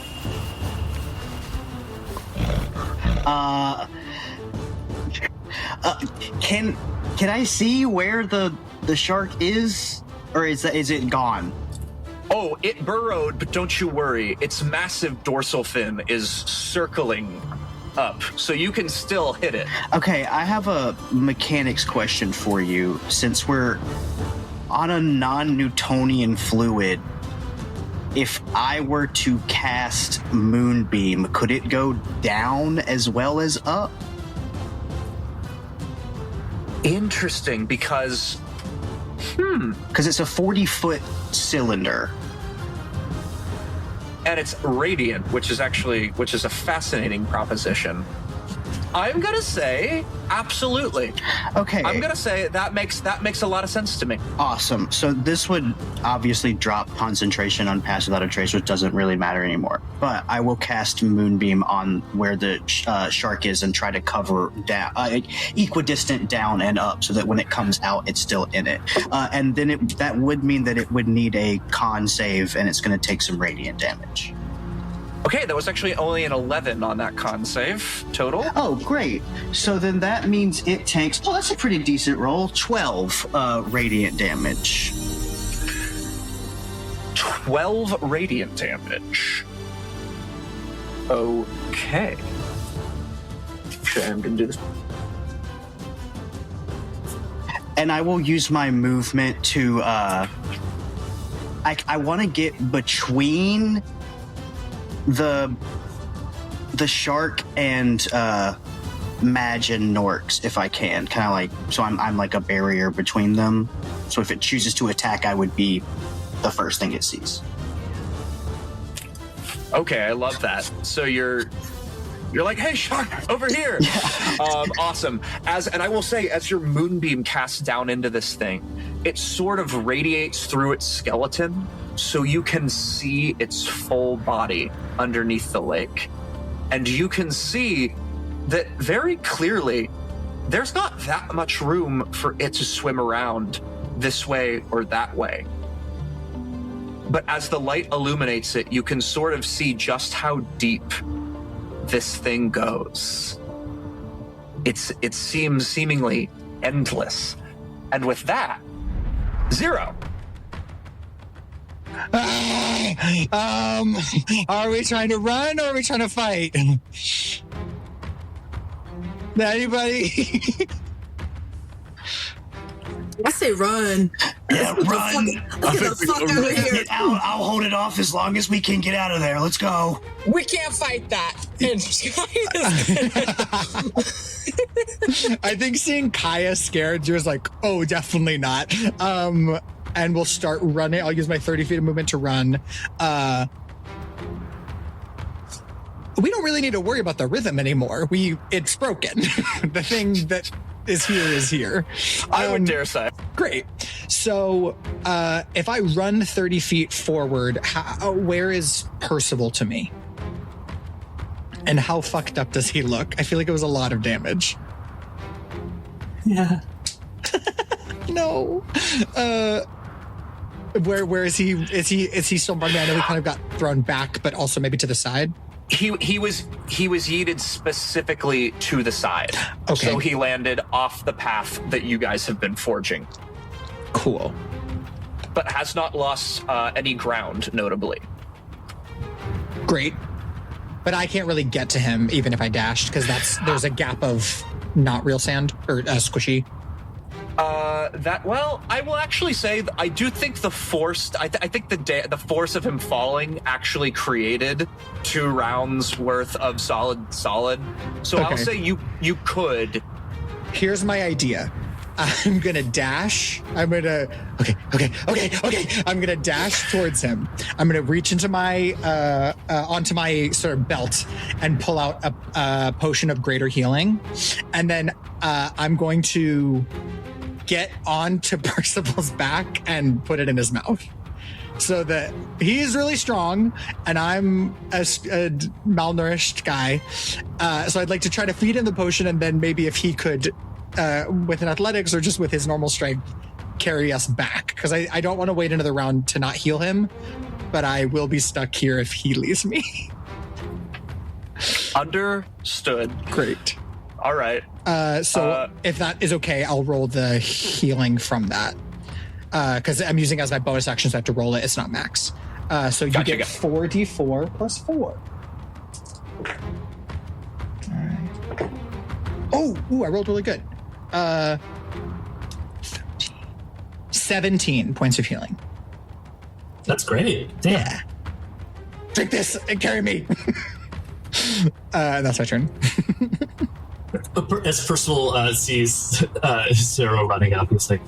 Can I see where the shark is, or is it gone? Oh, it burrowed, but don't you worry. Its massive dorsal fin is circling up, so you can still hit it. Okay, I have a mechanics question for you. Since we're on a non-Newtonian fluid, if I were to cast Moonbeam, could it go down as well as up? Interesting, because Because it's a 40-foot cylinder. and it's radiant, which is a fascinating proposition. I'm gonna say absolutely. Okay. I'm gonna say that makes a lot of sense to me. Awesome. So this would obviously drop concentration on Pass Without a Trace, which doesn't really matter anymore. But I will cast Moonbeam on where the shark is and try to cover down, equidistant down and up, so that when it comes out, it's still in it. And then that would mean that it would need a con save, and it's going to take some radiant damage. Okay, that was actually only an 11 on that con save total. Oh, great. So then that means it takes, that's a pretty decent roll, 12 radiant damage. 12 radiant damage. Okay. Actually, I'm gonna do this. And I will use my movement to, I want to get between the shark and Madge and Norx if I can. Kind of like, so I'm like a barrier between them. So if it chooses to attack, I would be the first thing it sees. Okay, I love that. So you're like, hey, shark, over here. Yeah. Awesome. And I will say, as your moonbeam casts down into this thing, it sort of radiates through its skeleton, so you can see its full body underneath the lake. And you can see that very clearly there's not that much room for it to swim around this way or that way. But as the light illuminates it, you can sort of see just how deep this thing goes. It seems seemingly endless. And with that, 0. Are we trying to run or are we trying to fight? Anybody? I say run. Yeah, run. Let's get the fuck out of here. I'll hold it off as long as we can get out of there. Let's go. We can't fight that. I think seeing Kaia scared, you're like, oh, definitely not. And we'll start running. I'll use my 30 feet of movement to run. We don't really need to worry about the rhythm anymore. It's broken. The thing that is here. I would dare say. Great. So if I run 30 feet forward, where is Percival to me? And how fucked up does he look? I feel like it was a lot of damage. Yeah. No. Where is he? Is he still running? I know he kind of got thrown back, but also maybe to the side. He was yeeted specifically to the side. Okay. So he landed off the path that you guys have been forging. Cool. But has not lost any ground, notably. Great. But I can't really get to him even if I dashed, because there's a gap of not real sand or squishy. I will actually say I do think the force. I think the force of him falling actually created 2 rounds worth of solid. So Okay. I'll say you could. Here's my idea. I'm gonna dash. Okay. I'm gonna dash towards him. I'm gonna reach into my onto my sort of belt and pull out a potion of greater healing, and then I'm going to get onto Percival's back and put it in his mouth, so that he's really strong and I'm a malnourished guy. So I'd like to try to feed him the potion, and then maybe if he could, with an athletics or just with his normal strength, carry us back. Because I don't want to wait another round to not heal him, but I will be stuck here if he leaves me. Understood. Great. All right. So if that is okay, I'll roll the healing from that. Because I'm using it as my bonus action, so I have to roll it. It's not max. So you get 4d4 plus 4. All right. Oh, I rolled really good. 17 points of healing. That's great. Damn. Yeah. Drink this and carry me. That's my turn. As Percival sees Zero running up, he's like,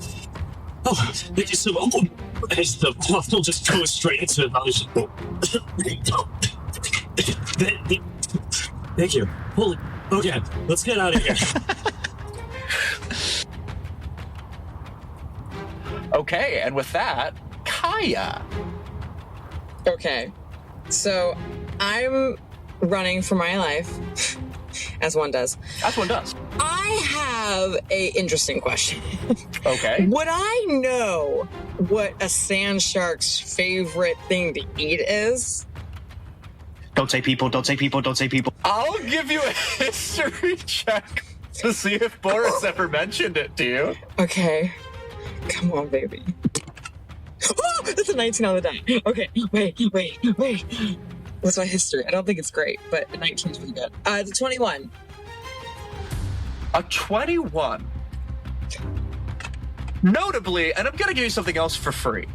"Oh, thank you so much." As the he'll just go straight into it. Thank you. Holy. Okay, let's get out of here. Okay, and with that, Kaia. Okay, so I'm running for my life, as one does. That's what it does. I have a interesting question. Okay. Would I know what a sand shark's favorite thing to eat is? Don't say people, don't say people, don't say people. I'll give you a history check to see if Boris ever mentioned it to you. Okay. Come on, baby. Oh, that's a 19 on the die. Okay, wait. What's my history? I don't think it's great, but a 19 is pretty good. It's a 21. A 21. Notably, and I'm going to give you something else for free.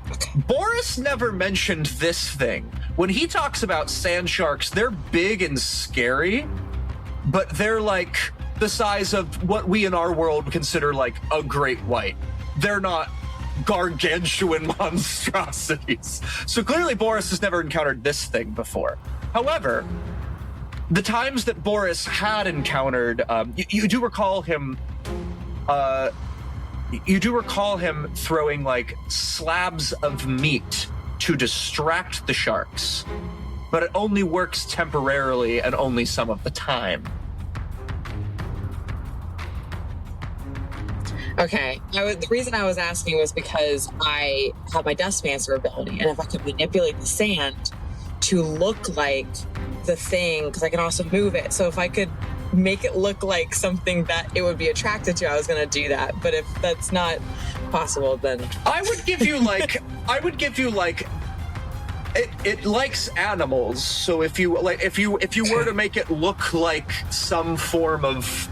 Okay. Boris never mentioned this thing. When he talks about sand sharks, they're big and scary, but they're like the size of what we in our world consider like a great white. They're not gargantuan monstrosities. So clearly Boris has never encountered this thing before. However, the times that Boris had encountered, you do recall him throwing like slabs of meat to distract the sharks, but it only works temporarily and only some of the time. Okay. The reason I was asking was because I have my Dustmancer ability, and if I could manipulate the sand to look like the thing, because I can also move it. So if I could make it look like something that it would be attracted to, I was going to do that. But if that's not possible, then I would give you like it likes animals. So if you were to make it look like some form of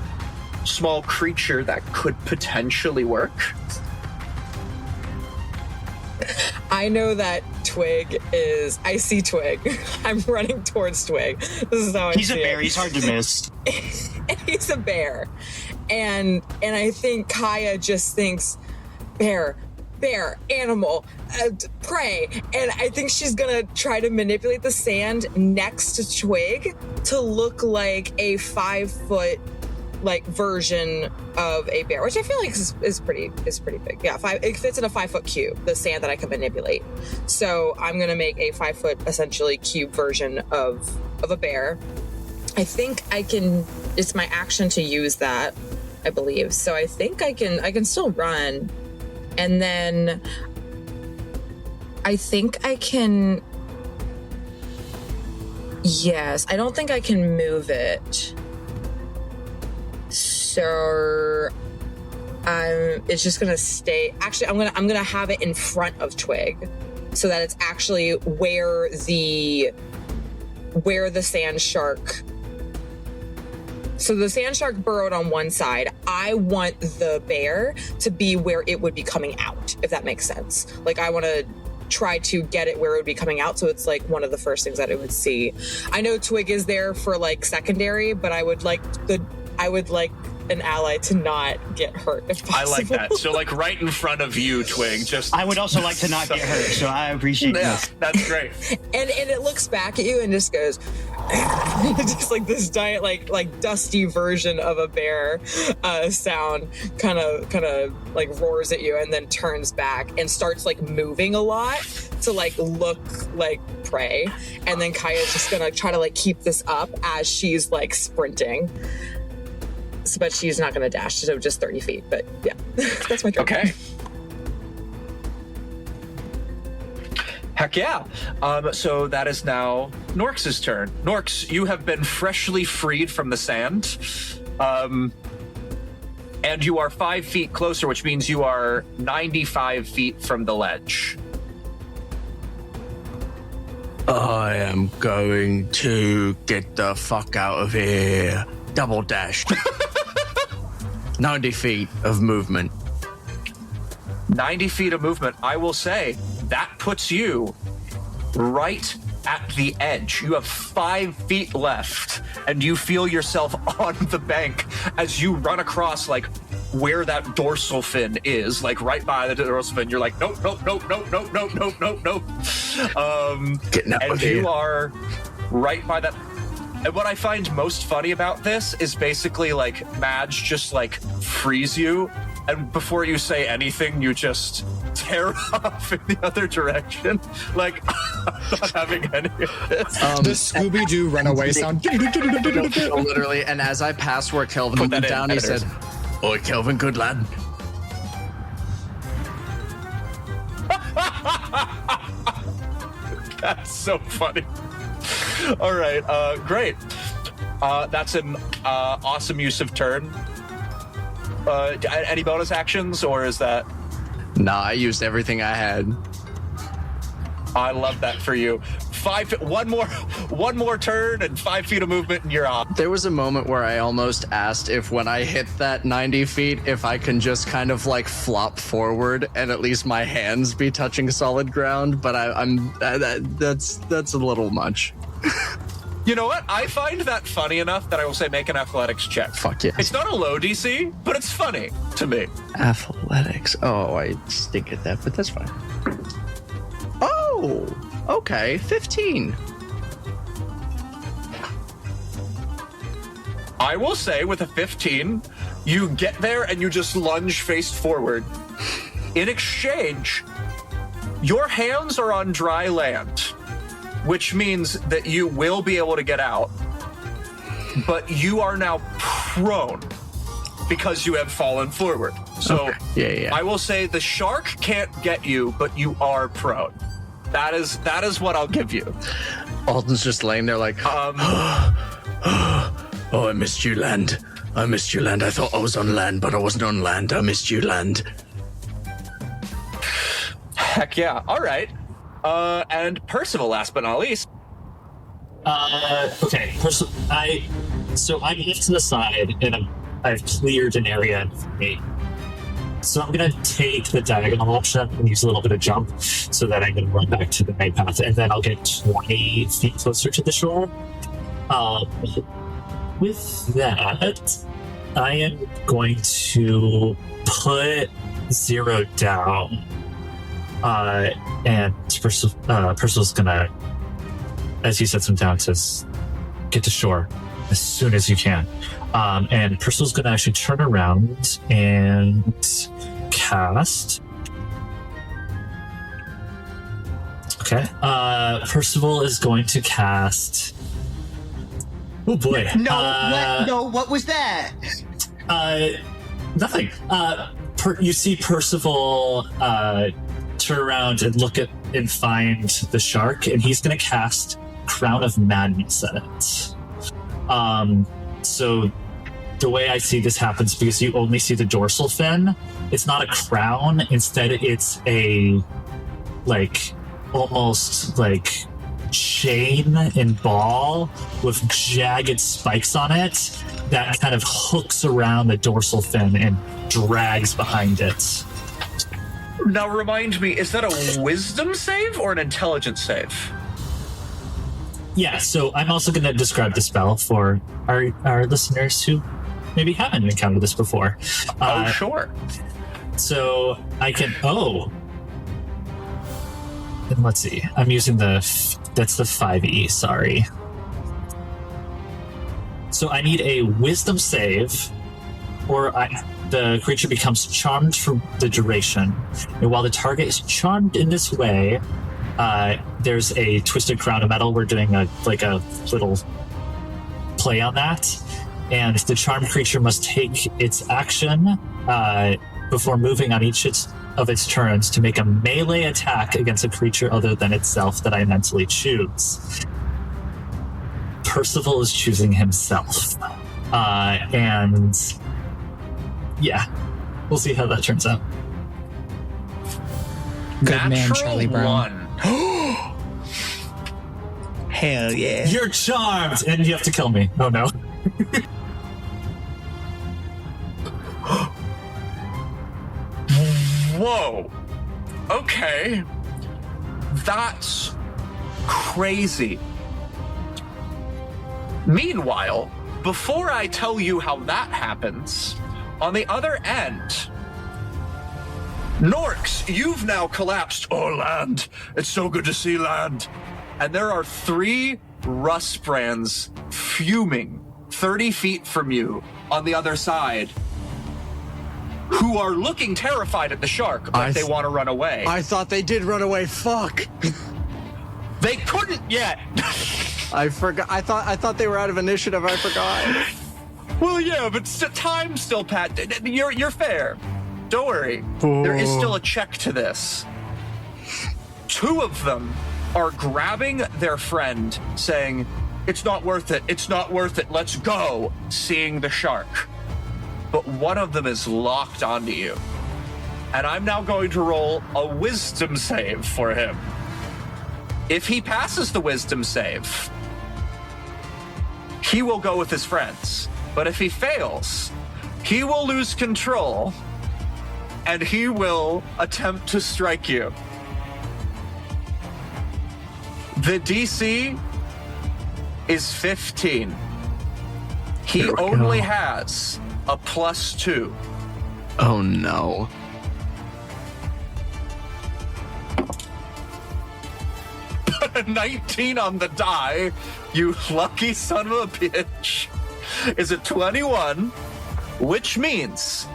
small creature, that could potentially work. I know that Twig is. I see Twig. I'm running towards Twig. This is how I see it. He's a bear. He's hard to miss. And he's a bear, and I think Kaia just thinks bear, animal, prey, and I think she's gonna try to manipulate the sand next to Twig to look like a 5-foot like version of a bear, which I feel like is pretty big. Yeah, it fits in a 5-foot cube, the sand that I can manipulate. So I'm gonna make a 5-foot essentially cube version of a bear. I think I can. It's my action to use that, I believe. So I think I can still run, and then I think I can. Yes, I don't think I can move it. So it's just gonna stay. Actually, I'm gonna have it in front of Twig, so that it's actually where the sand shark. So the sand shark burrowed on one side. I want the bear to be where it would be coming out, if that makes sense. Like I want to try to get it where it would be coming out, so it's like one of the first things that it would see. I know Twig is there for like secondary, but I would like an ally to not get hurt if possible. I like that. So like right in front of you, Twig. Just I would also like to not get hurt, so I appreciate that. That's great. And it looks back at you and just goes just like this giant like dusty version of a bear sound kind of like roars at you and then turns back and starts like moving a lot to like look like prey. And then Kaia's just gonna try to like keep this up as she's like sprinting. But she's not going to dash, so just 30 feet. But yeah, that's my turn. Okay. Heck yeah. So that is now Norx's turn. Norx, you have been freshly freed from the sand. And you are 5 feet closer, which means you are 95 feet from the ledge. I am going to get the fuck out of here. Double dashed. 90 feet of movement. 90 feet of movement. I will say that puts you right at the edge. You have 5 feet left, and you feel yourself on the bank as you run across, like, where that dorsal fin is, like, right by the dorsal fin. You're like, nope. Getting out of And here. you are right by that. And what I find most funny about this is basically, like, Madge just, like, frees you, and before you say anything, you just tear off in the other direction. Like, I'm not having any of this. The Scooby-Doo runaway sound. Literally, and as I passed where Kelvin Put went that in, down, he editors. said, Oi, Kelvin, good lad. That's so funny. All right, great. That's an awesome use of turn. Any bonus actions, or is that... nah, I used everything I had. I love that for you. One more turn and 5 feet of movement, and you're off. There was a moment where I almost asked if when I hit that 90 feet, if I can just kind of like flop forward and at least my hands be touching solid ground, but that's a little much. You know what? I find that funny enough that I will say make an athletics check. Fuck yeah. It's not a low DC, but it's funny to me. Athletics. Oh, I stink at that, but that's fine. Oh, okay, 15. I will say with a 15, you get there and you just lunge face forward. In exchange, your hands are on dry land, which means that you will be able to get out, but you are now prone because you have fallen forward. So okay. Yeah. I will say the shark can't get you, but you are prone. That is what I'll give you. Alden's just laying there like, Oh, I missed you, land. I missed you, land. I thought I was on land, but I wasn't on land. I missed you, land. Heck yeah. All right. And Percival, last but not least. Okay. So I'm off to the side, and I've cleared an area for me. So I'm going to take the diagonal option and use a little bit of jump so that I can run back to the main path, and then I'll get 20 feet closer to the shore. With that, I am going to put 0 down, and Percival's going to, as he sets him down, says, get to shore as soon as you can. And Percival's going to actually turn around and cast. Okay. Percival is going to cast. Oh boy. What was that? Nothing. You see Percival turn around and look at and find the shark, and he's going to cast Crown of Madness at it. So the way I see this happens, because you only see the dorsal fin, it's not a crown. Instead, it's a almost like chain and ball with jagged spikes on it that kind of hooks around the dorsal fin and drags behind it. Now remind me, is that a wisdom save or an intelligence save? Yeah, so I'm also going to describe the spell for our listeners who maybe haven't encountered this before. Sure. So I can... And let's see. I'm using that's the 5e, sorry. So I need a wisdom save, or the creature becomes charmed for the duration. And while the target is charmed in this way, there's a twisted crown of metal. We're doing a little play on that. And the charmed creature must take its action before moving on each of its turns to make a melee attack against a creature other than itself that I mentally choose. Percival is choosing himself. And yeah, we'll see how that turns out. Good Natural man, Charlie Brown. 1. Hell yeah. You're charmed, and you have to kill me. Oh no. Whoa. Okay. That's crazy. Meanwhile, before I tell you how that happens, on the other end, Norx, you've now collapsed. Oh, land. It's so good to see land. And there are 3 rust brands fuming 30 feet from you on the other side, who are looking terrified at the shark, like they want to run away. I thought they did run away. Fuck. They couldn't yet. I forgot. I thought they were out of initiative. I forgot. Well, yeah, but time still, Pat. You're fair. Don't worry. There is still a check to this. 2 of them are grabbing their friend, saying, "It's not worth it. It's not worth it. Let's go," seeing the shark. But one of them is locked onto you. And I'm now going to roll a wisdom save for him. If he passes the wisdom save, he will go with his friends. But if he fails, he will lose control and he will attempt to strike you. The DC is 15. He only has a +2. Oh no. A 19 on the die, you lucky son of a bitch, is a 21, which means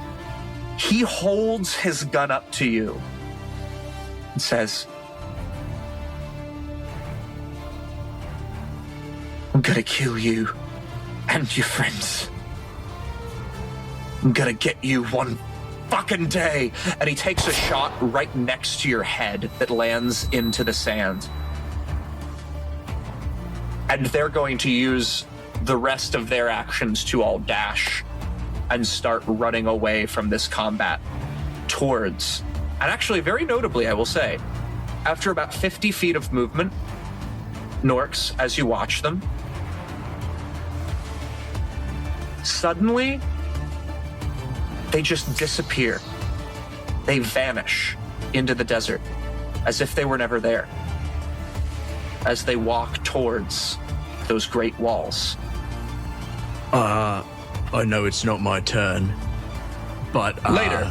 he holds his gun up to you and says, "I'm gonna kill you and your friends. I'm gonna get you one fucking day." And he takes a shot right next to your head that lands into the sand. And they're going to use the rest of their actions to all dash and start running away from this combat towards, and actually very notably, I will say, after about 50 feet of movement, Norx, as you watch them, suddenly they just disappear. They vanish into the desert as if they were never there, as they walk towards those great walls. I know it's not my turn, but later.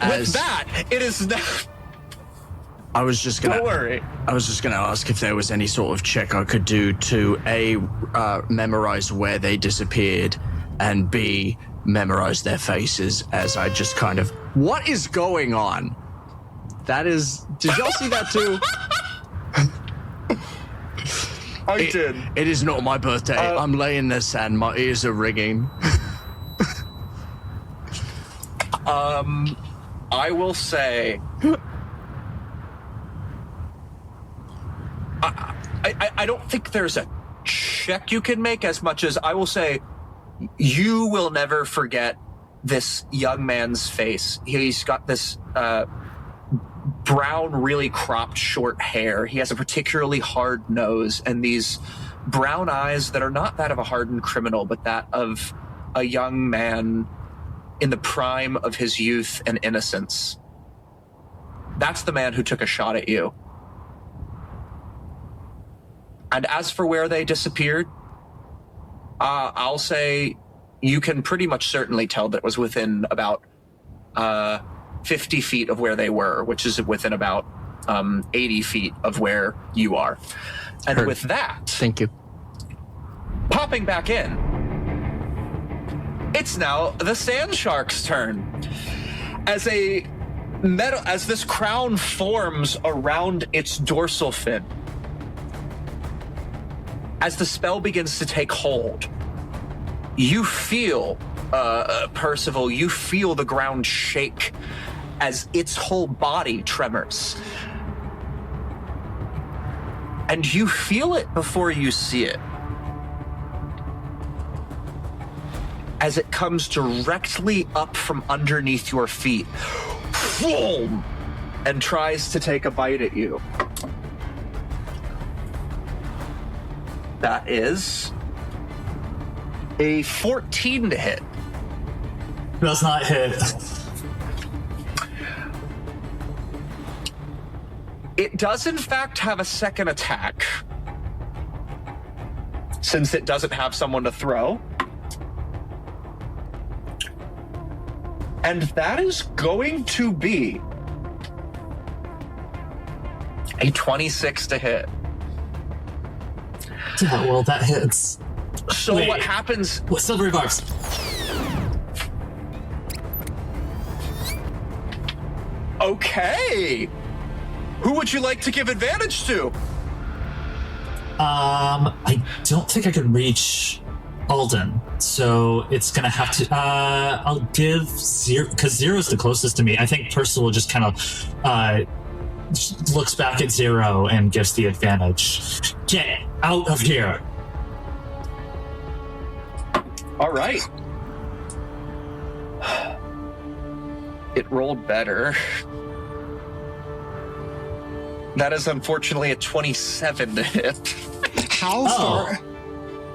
With that, it is now. I was just gonna. Don't worry. I was just gonna ask if there was any sort of check I could do to memorize where they disappeared, and B, memorize their faces as I just kind of. What is going on? That is. Did y'all see that too? I did. It is not my birthday. I'm laying in the sand. My ears are ringing. I will say, I don't think there's a check you can make as much as I will say you will never forget this young man's face. He's got this brown, really cropped short hair. He has a particularly hard nose and these brown eyes that are not that of a hardened criminal, but that of a young man in the prime of his youth and innocence. That's the man who took a shot at you. And as for where they disappeared, I'll say you can pretty much certainly tell that it was within about 50 feet of where they were, which is within about 80 feet of where you are. And Heard. with that, Thank you. popping back in, it's now the sand shark's turn. As this crown forms around its dorsal fin, as the spell begins to take hold, you feel, Percival, you feel the ground shake as its whole body tremors. And you feel it before you see it. as it comes directly up from underneath your feet. Boom! And tries to take a bite at you. That is a 14 to hit. Does not hit. It does, in fact, have a second attack, since it doesn't have someone to throw. And that is going to be a 26 to hit. Yeah, well, that hits. So Wait, what happens... What silvery barbs? Okay. Who would you like to give advantage to? I don't think I could reach Alden, so it's gonna have to. I'll give Zero, because Zero's the closest to me. I think Percival just kind of looks back at Zero and gives the advantage. Get out of here! All right. It rolled better. That is unfortunately a 27 to hit. How far?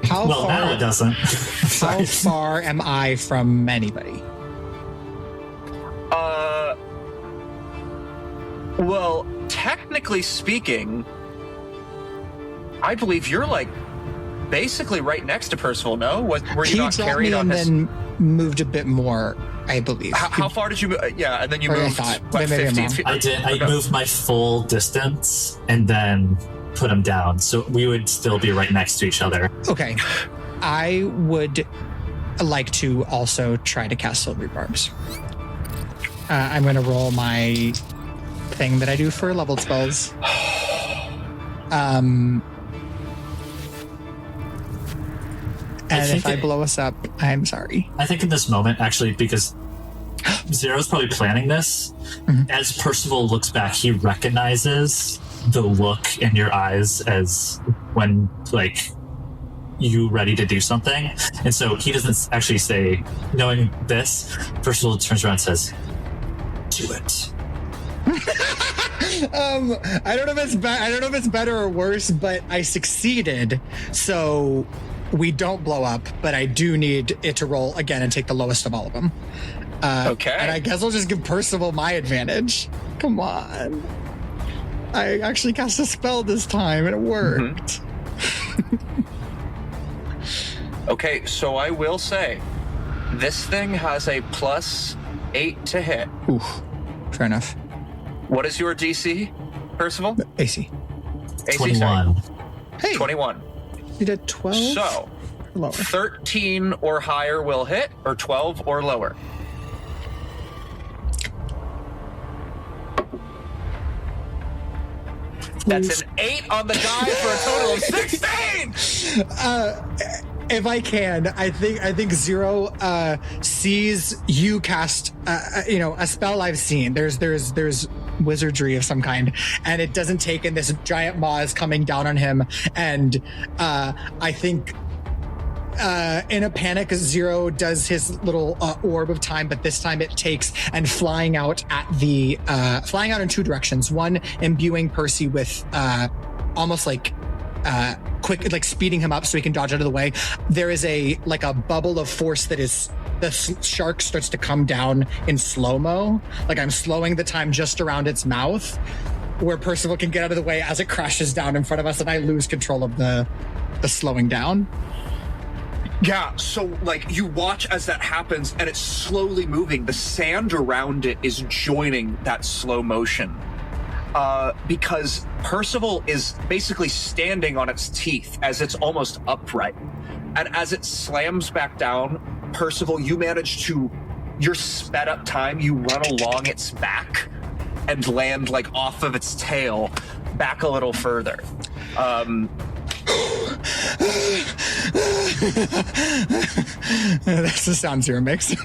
How well, far? now it doesn't. How far am I from anybody? Well, technically speaking, I believe you're like basically right next to Percival. No, were you He not dropped carried me on and his? then moved a bit more, I believe. How far did you move? Yeah, and then you Or I moved thought. what, Maybe I'm 15 wrong. feet? I did. I Okay. moved my full distance and then put him down, so we would still be right next to each other. Okay. I would like to also try to cast Silvery Barbs. I'm going to roll my thing that I do for leveled spells. And if I blow us up, I'm sorry. I think in this moment, actually, because Zero's probably planning this, as Percival looks back, he recognizes the look in your eyes as when, like, you ready to do something. And so he doesn't actually say, knowing this, Percival turns around and says, do it. I don't know if it's better or worse, but I succeeded. So we don't blow up, but I do need it to roll again and take the lowest of all of them. Okay. And I guess I'll just give Percival my advantage. Come on. I actually cast a spell this time and it worked. Okay, so I will say, this thing has a +8 to hit. Oof. Fair enough. What is your DC, Percival? AC. AC, 21. Hey, 21. you did 12? So, Lower. 13 or higher will hit, or 12 or lower. That's an 8 on the die for a total of 16! If I can, I think Zero sees you cast, a spell I've seen. There's wizardry of some kind, and it doesn't take. And this giant maw is coming down on him, and I think. In a panic, Zero does his little orb of time, but this time it takes and flying out in two directions. One, imbuing Percy with almost like quick, like speeding him up so he can dodge out of the way. There is a bubble of force that is the shark starts to come down in slow-mo. Like I'm slowing the time just around its mouth, where Percival can get out of the way as it crashes down in front of us, and I lose control of the slowing down. Yeah, so you watch as that happens and it's slowly moving. The sand around it is joining that slow motion. Because Percival is basically standing on its teeth as it's almost upright. And as it slams back down, Percival, you manage to, your sped up time, you run along its back and land off of its tail back a little further. That's the sound Zero makes.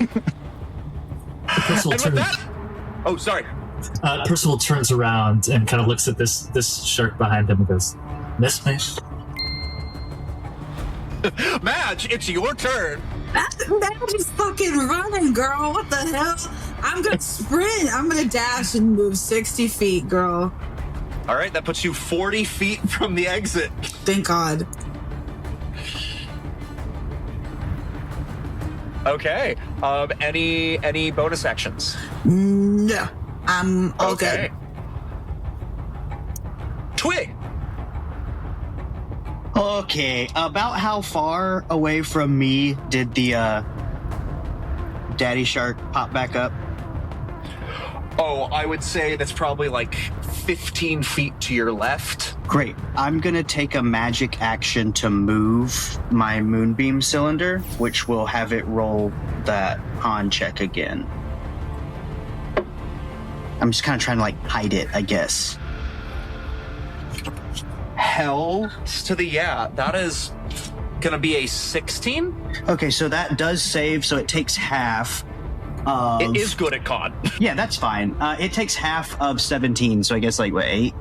Percival And with that, oh, sorry. Percival turns around and kind of looks at this shark behind him and goes, "Miss me?" Madge, it's your turn. Madge is fucking running, girl. What the hell? I'm gonna sprint. I'm gonna dash and move 60 feet, girl. All right, that puts you 40 feet from the exit. Thank God. Okay. Any bonus actions? No. I'm all Okay. good. Twig. Okay, about how far away from me did the daddy shark pop back up? Oh, I would say that's probably like 15 feet to your left. Great. I'm gonna take a magic action to move my moonbeam cylinder, which will have it roll that con check again. I'm just kind of trying to like hide it, I guess. Hell to the yeah. That is gonna be a 16. Okay, so that does save, so it takes half of... It is good at con. Yeah, that's fine. It takes half of 17, so I guess like, what, 8?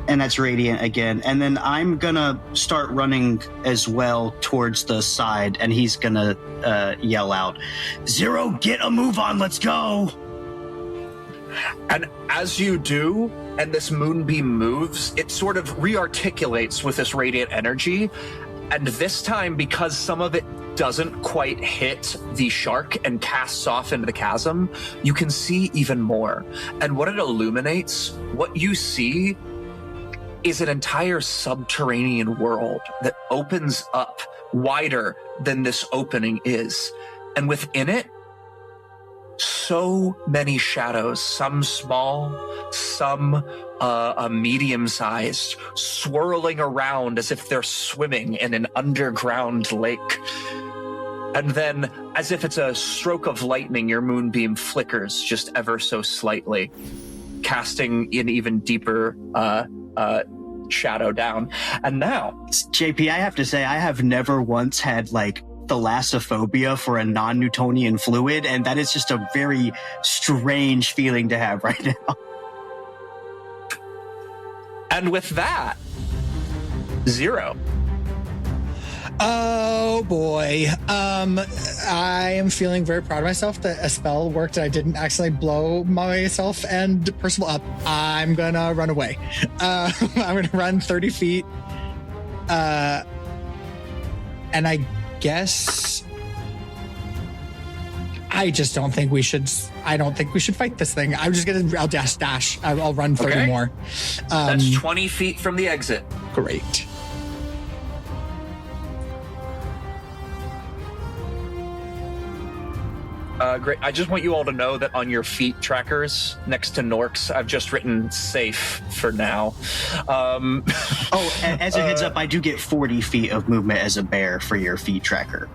And that's radiant again. And then I'm gonna start running as well towards the side, and he's gonna yell out, "Zero, get a move on, let's go!" And as you do, and this moonbeam moves, it sort of rearticulates with this radiant energy. And this time, because some of it doesn't quite hit the shark and casts off into the chasm, you can see even more. And what it illuminates, what you see is an entire subterranean world that opens up wider than this opening is. And within it, so many shadows, some small, some medium-sized, swirling around as if they're swimming in an underground lake. And then, as if it's a stroke of lightning, your moonbeam flickers just ever so slightly, casting an even deeper shadow down. And now, JP, I have to say, I have never once had like thalassophobia for a non-Newtonian fluid, and that is just a very strange feeling to have right now. and with that, 0. Oh boy. I am feeling very proud of myself that a spell worked and I didn't accidentally blow myself and Percival up. I'm gonna run away. I'm gonna run 30 feet. And I guess I just don't think we should. I don't think we should fight this thing. I'll dash. I'll run 30 Okay. more. That's 20 feet from the exit. Great. Great. I just want you all to know that on your feet trackers next to Norx, I've just written safe for now. As a heads up, I do get 40 feet of movement as a bear for your feet tracker.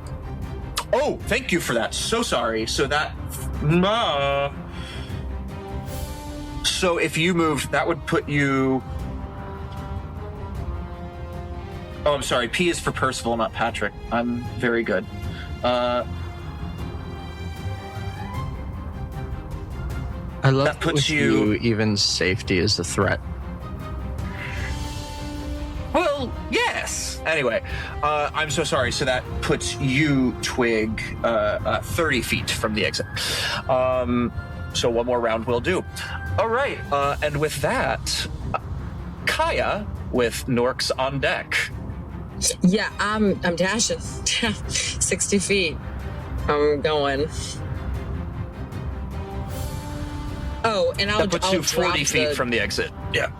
Oh, thank you for that. So sorry. So that... So if you moved, that would put you... Oh, I'm sorry. P is for Percival, not Patrick. I'm very good. I love That puts with you- even safety is a threat. Well, yes. Anyway, I'm so sorry. So that puts you, Twig, 30 feet from the exit. So one more round will do. All right. And with that, Kaia with Norx on deck. Yeah, I'm dashing 60 feet. I'm going. Oh, and I'll That puts I'll you 40 drop feet from the exit. Yeah.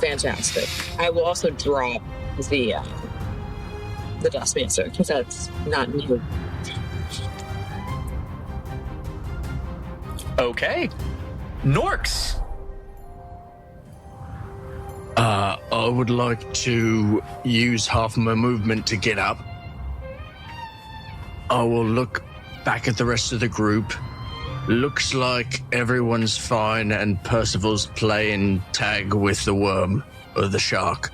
Fantastic. I will also drop the Dustmancer because that's not new. Okay. Norx. I would like to use half my movement to get up. I will look back at the rest of the group. Looks like everyone's fine and Percival's playing tag with the worm or the shark.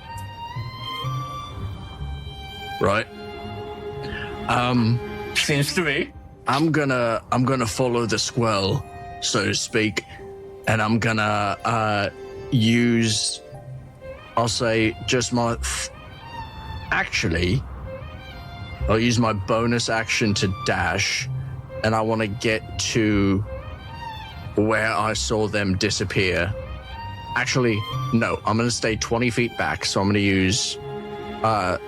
Right? Seems to be. I'm gonna follow the squirrel, so to speak, and I'm gonna use I'll say just my... Actually, I'll use my bonus action to dash, and I want to get to where I saw them disappear. Actually, no, I'm going to stay 20 feet back, so I'm going to use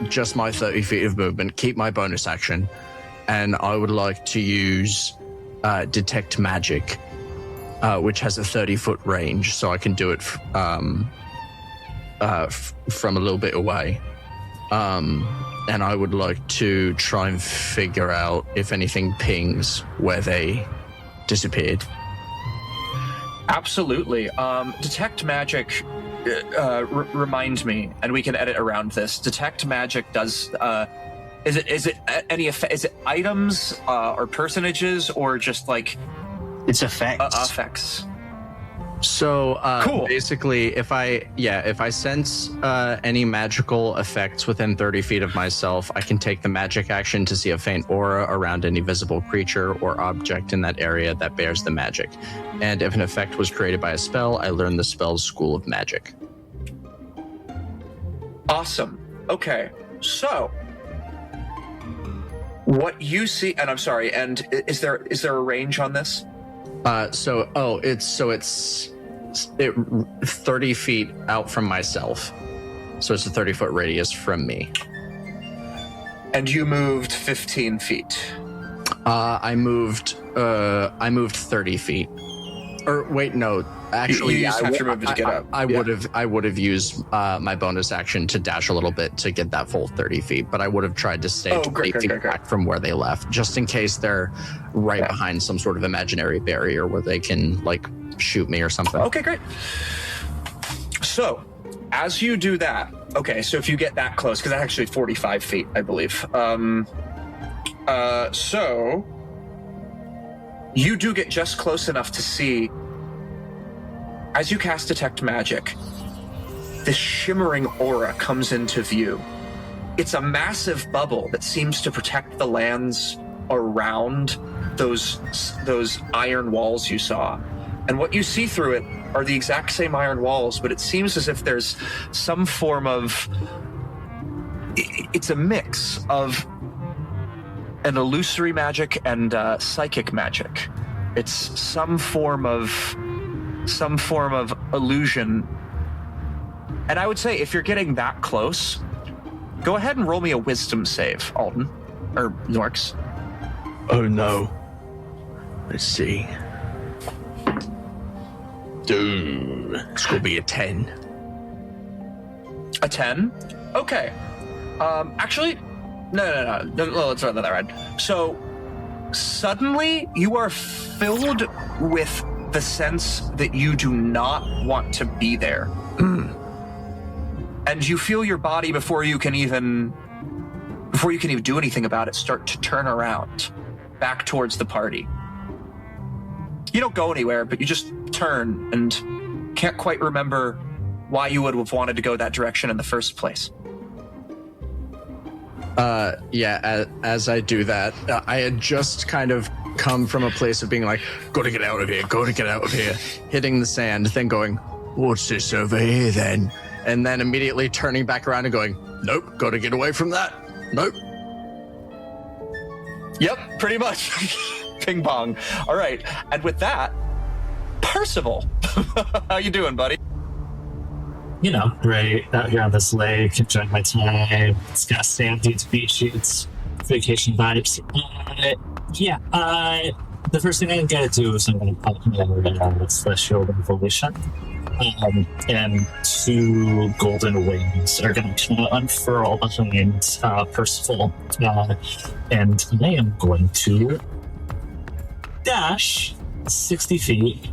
just my 30 feet of movement, keep my bonus action, and I would like to use Detect Magic, which has a 30-foot range, so I can do it from a little bit away. And I would like to try and figure out if anything pings where they disappeared. Absolutely. Detect Magic reminds me, and we can edit around this. Detect Magic does. Is it any effect? Is it items or personages or just like? It's effects. Effects. So Cool. basically, if I sense any magical effects within 30 feet of myself, I can take the magic action to see a faint aura around any visible creature or object in that area that bears the magic. And if an effect was created by a spell, I learn the spell's school of magic. Awesome. Okay. So, what you see, and I'm sorry, and is there a range on this? It's 30 feet out from myself. So it's a 30-foot radius from me. And you moved 15 feet. I moved 30 feet. Or wait, no. Actually, you just have to move to get up. I would have used my bonus action to dash a little bit to get that full 30 feet, but I would have tried to stay 20 feet back from where they left, just in case they're right behind some sort of imaginary barrier where they can like shoot me or something. Okay, great. So, as you do that, okay, so if you get that close, because that's actually 45 feet, I believe. So you do get just close enough to see, as you cast Detect Magic, this shimmering aura comes into view. It's a massive bubble that seems to protect the lands around those iron walls you saw. And what you see through it are the exact same iron walls, but it seems as if there's some form of... It's a mix of an illusory magic and psychic magic. It's some form of illusion. And I would say if you're getting that close, go ahead and roll me a wisdom save, Alden. Or Norx. Oh no. Let's see. Dude, it's gonna be a 10. A 10? Okay. Actually, no, let's run that right. So, suddenly, you are filled with the sense that you do not want to be there. And you feel your body before you can even do anything about it, start to turn around back towards the party. You don't go anywhere, but you just turn and can't quite remember why you would have wanted to go that direction in the first place. As I do that, I had just kind of come from a place of being like, gotta get out of here, hitting the sand, then going, what's this over here then? And then immediately turning back around and going, nope, gotta get away from that. Nope. Yep, pretty much. Ping pong. All right, and with that, Percival, how you doing, buddy? You know, right out here on this lake, enjoying my time. It's got sand dunes, beach shoots, vacation vibes. The first thing I'm gonna do is I'm gonna pop my Celestial Revelation. And 2 golden wings are gonna kind of unfurl behind Percival. And I am going to dash 60 feet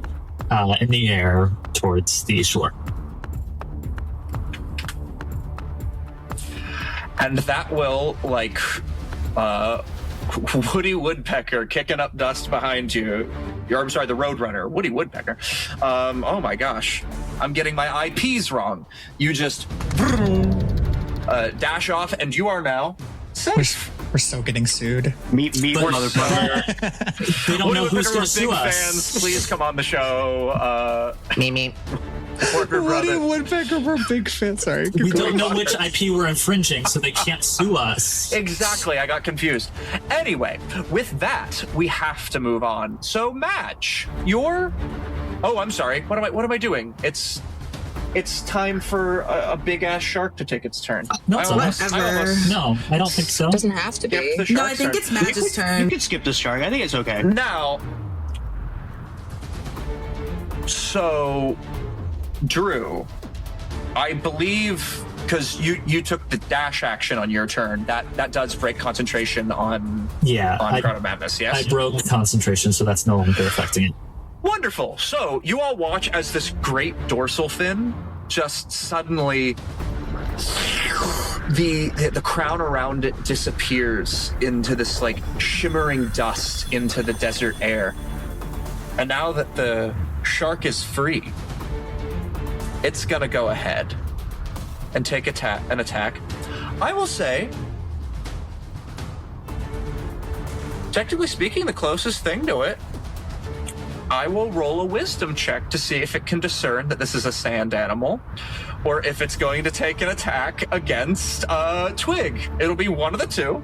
in the air towards the shore. And that will, like, Woody Woodpecker kicking up dust behind you. I'm sorry, the Roadrunner, Woody Woodpecker. Oh my gosh, I'm getting my IPs wrong. You just dash off, and you are now safe. We're so getting sued. Meet motherfucker. They don't know who's going to Big sue us. fans, please come on the show. Me. Warner Woody Brothers. Woodpecker for Big Fit. Sorry. We don't know which IP we're infringing, so they can't sue us. Exactly, I got confused. Anyway, with that, we have to move on. So, Madge, you're... Oh, I'm sorry. What am I doing? It's time for a big-ass shark to take its turn. No, it's almost. No, I don't think so. It doesn't have to be. No, I think it's Madge's You turn. can skip the shark. I think it's okay. Now, so, Drew, I believe, because you took the dash action on your turn, that does break concentration on Crown of Madness, yes? I broke concentration, so that's no longer affecting it. Wonderful. So you all watch as this great dorsal fin just suddenly the crown around it disappears into this like shimmering dust into the desert air. And now that the shark is free, it's gonna go ahead and take an attack. I will say, technically speaking, the closest thing to it, I will roll a wisdom check to see if it can discern that this is a sand animal or if it's going to take an attack against Twig. It'll be one of the two.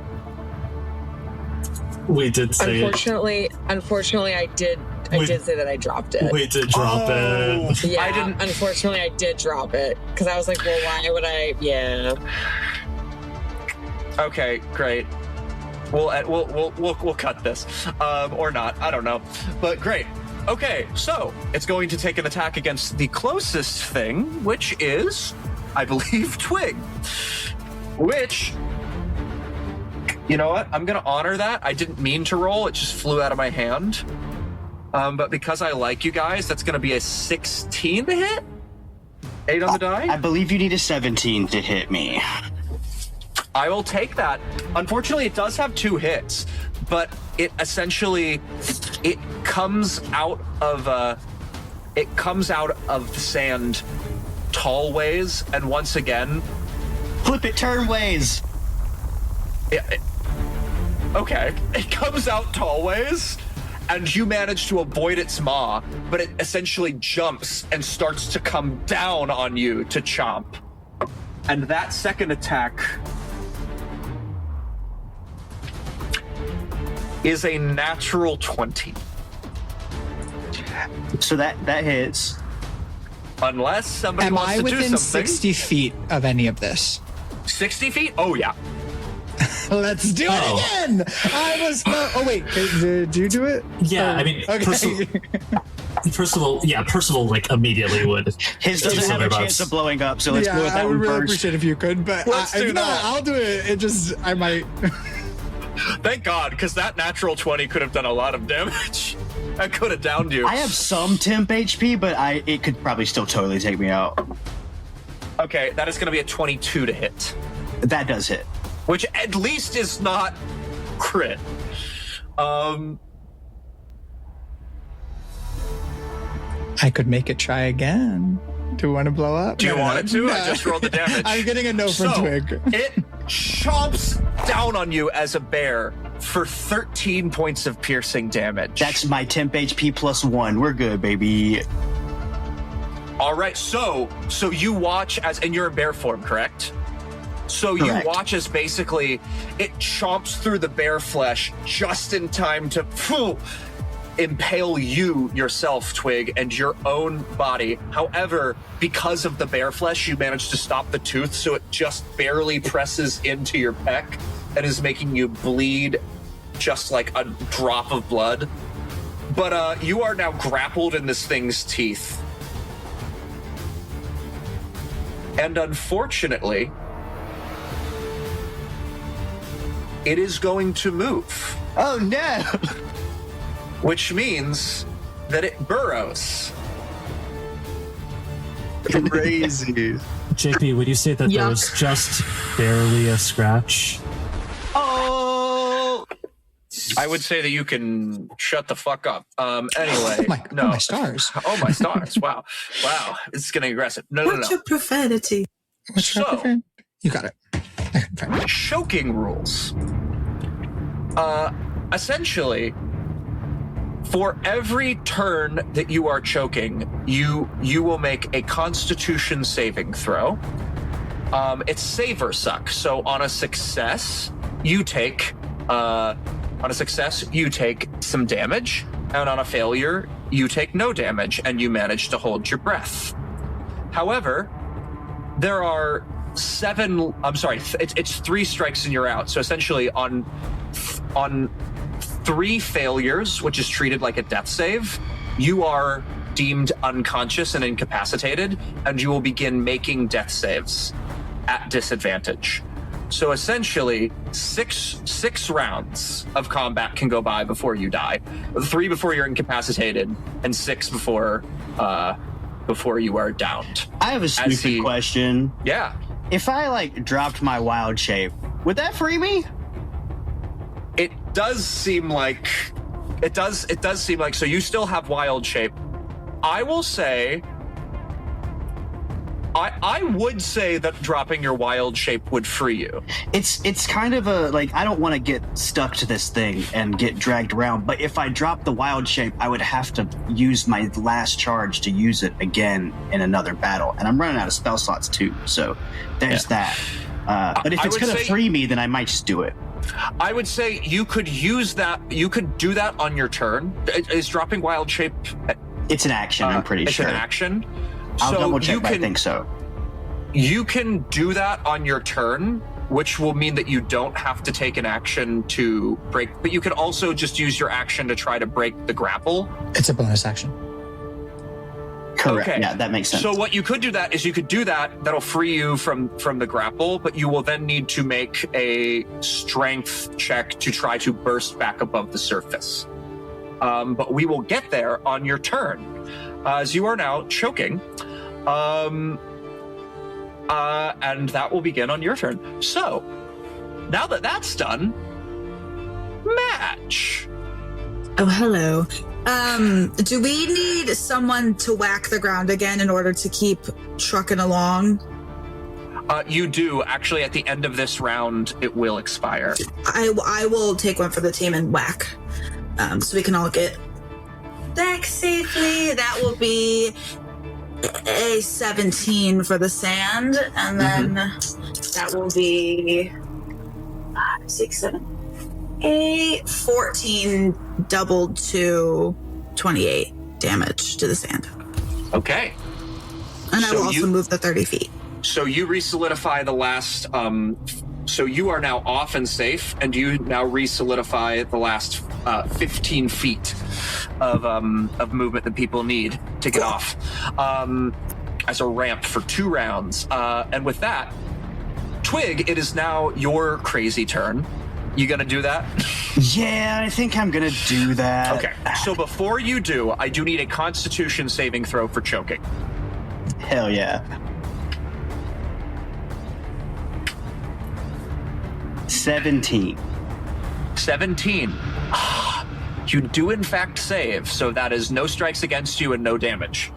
We did say Unfortunately, I did say that I dropped it. we did drop it. Yeah, I didn't. Unfortunately, I did drop it because I was like, well, why would I? Yeah. Okay, great. We'll cut this, or not. I don't know, but great. Okay, so it's going to take an attack against the closest thing, which is, I believe, Twig. Which, you know what? I'm gonna honor that. I didn't mean to roll; it just flew out of my hand. But because I like you guys, that's gonna be a 16 to hit. 8 on the die. I believe you need a 17 to hit me. I will take that. Unfortunately, it does have 2 hits, but it essentially comes out of the sand tall ways, and once again, Flip it turn ways. Okay, it comes out tall ways, and you manage to avoid its maw, but it essentially jumps and starts to come down on you to chomp. And that second attack is a natural 20. So that hits. Unless somebody Am wants I to do within something. 60 feet of any of this? 60 feet? Oh, yeah. Let's do it again! I was not... Oh, wait. Did you do it? Yeah, I mean, Okay. Percival, like, immediately would. His doesn't have a chance of blowing up, so let's yeah, go with that I would one really first. appreciate if you could, but Let's do that. I'll do it. It just... I might... Thank God, because that natural 20 could have done a lot of damage. I could have downed you. I have some temp HP, but it could probably still totally take me out. Okay, that is going to be a 22 to hit. That does hit. Which at least is not crit. I could make it try again. Do you want to blow up? Do you want it to? I just rolled the damage. I'm getting a no from Twig. It chomps down on you as a bear for 13 points of piercing damage. That's my temp HP plus 1. We're good, baby. All right, so you watch as, and you're in bear form, correct? So Correct. You watch as basically it chomps through the bear flesh just in time to impale you yourself, Twig, and your own body. However, because of the bear flesh, you manage to stop the tooth, so it just barely presses into your pec and is making you bleed just like a drop of blood. But you are now grappled in this thing's teeth. And unfortunately, it is going to move. Oh, no! Which means that it burrows. Crazy. JP, would you say that there was just barely a scratch? Oh! I would say that you can shut the fuck up. Anyway, Oh my stars. Oh my stars! Wow, wow, it's getting aggressive. No. What's your profanity? So, You got it. Okay. choking rules. Essentially, For every turn that you are choking, you will make a Constitution saving throw. It's save or suck. So on a success, you take some damage, and on a failure, you take no damage, and you manage to hold your breath. However, there are it's 3 strikes and you're out. So essentially on 3 failures, which is treated like a death save, you are deemed unconscious and incapacitated, and you will begin making death saves at disadvantage. So essentially, six rounds of combat can go by before you die. 3 before you're incapacitated, and 6 before you are downed. I have a stupid question. Yeah. If I dropped my wild shape, would that free me? It does seem like so you still have wild shape. I will say I would say that dropping your wild shape would free you. It's kind of a I don't want to get stuck to this thing and get dragged around, but if I drop the wild shape, I would have to use my last charge to use it again in another battle, and I'm running out of spell slots too, so there's that. But if it's going to free me, then I might just do it. I would say you could use that. You could do that on your turn. Is dropping wild shape? It's an action. I'm pretty sure. It's an action. I'll double check, but I think so. You can do that on your turn, which will mean that you don't have to take an action to break, but you can also just use your action to try to break the grapple. It's a bonus action. Correct. Okay. Yeah, that makes sense. So what you could do that'll free you from the grapple, but you will then need to make a strength check to try to burst back above the surface. But we will get there on your turn, as you are now choking. And that will begin on your turn. So, now that that's done, Madge. Oh, hello. Do we need someone to whack the ground again in order to keep trucking along? You do. Actually, at the end of this round, it will expire. I will take one for the team and whack, so we can all get back safely. That will be a 17 for the sand, and then that will be 5, 6, 7, 8, 14 doubled to 28 damage to the sand. Okay. And I will also move the 30 feet. So you re-solidify the last, so you are now off and safe, and you now re-solidify the last 15 feet of movement that people need to get off as a ramp for 2 rounds. And with that, Twig, it is now your crazy turn. You gonna do that? Yeah, I think I'm gonna do that. Okay, so before you do, I do need a Constitution saving throw for choking. Hell yeah. 17. You do in fact save, so that is no strikes against you and no damage.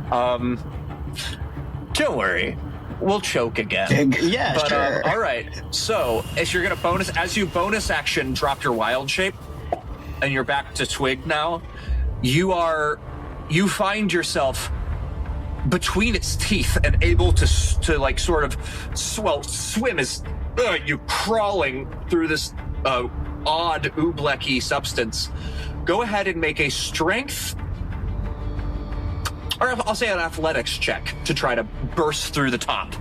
Don't worry, we'll choke again. Yeah, but, sure. All right, so if you're gonna bonus action drop your wild shape, and you're back to Twig now, you find yourself between its teeth and able to like sort of swim as you crawling through this odd ooblecky substance. Go ahead and make a strength, or I'll say an athletics check to try to burst through the top.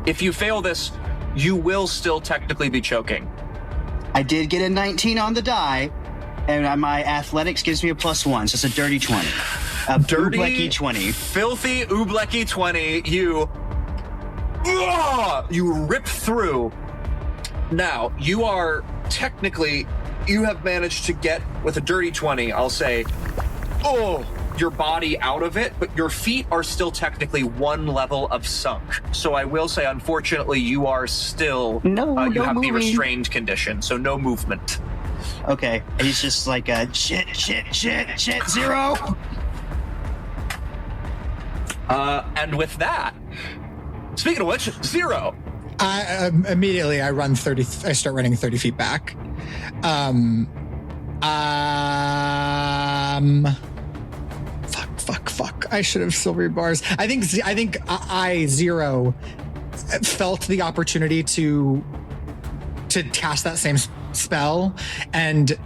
If you fail this, you will still technically be choking. I did get a 19 on the die, and my athletics gives me a +1, so it's a dirty 20. A dirty ooblecky 20. Filthy ooblecky 20. You rip through. Now, you are technically, you have managed to get, with a dirty 20, I'll say, your body out of it, but your feet are still technically 1 level of sunk. So I will say, unfortunately, you are still, you have the restrained condition, so no movement. Okay, and he's just like, shit, 0. And with that, speaking of which, 0. Immediately I run 30. I start running 30 feet back. Fuck. I should have silvery bars. I think Zero felt the opportunity to cast that same spell, and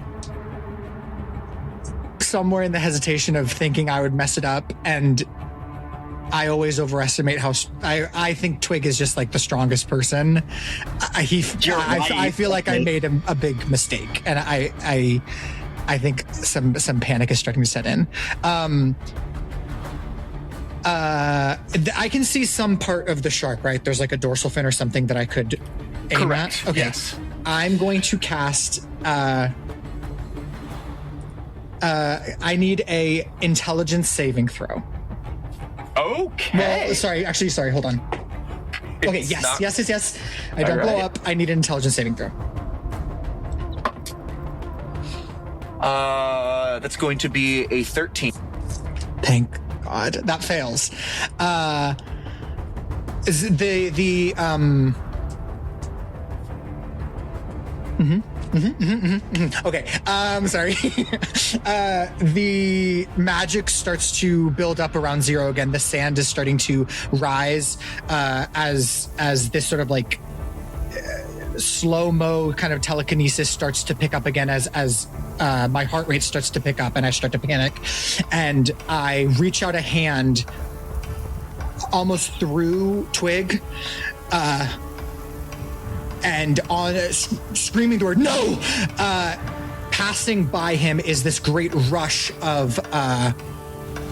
somewhere in the hesitation of thinking I would mess it up, and I always overestimate how I think Twig is just like the strongest person. I feel like I made a big mistake, and I think some panic is starting to set in. I can see some part of the shark, right? There's like a dorsal fin or something that I could aim Correct. at. Okay. Yes. I'm going to cast. I need a intelligence saving throw. Okay. Well, sorry. Hold on. Okay. It's Yes. not- Yes. I don't All blow right. up. I need an intelligence saving throw. That's going to be a 13. Thank God that fails. Is the Okay. Sorry. The magic starts to build up around Zero again. The sand is starting to rise as this sort of like slow-mo kind of telekinesis starts to pick up again as my heart rate starts to pick up and I start to panic. And I reach out a hand almost through Twig and on screaming the word no. Passing by him is this great rush of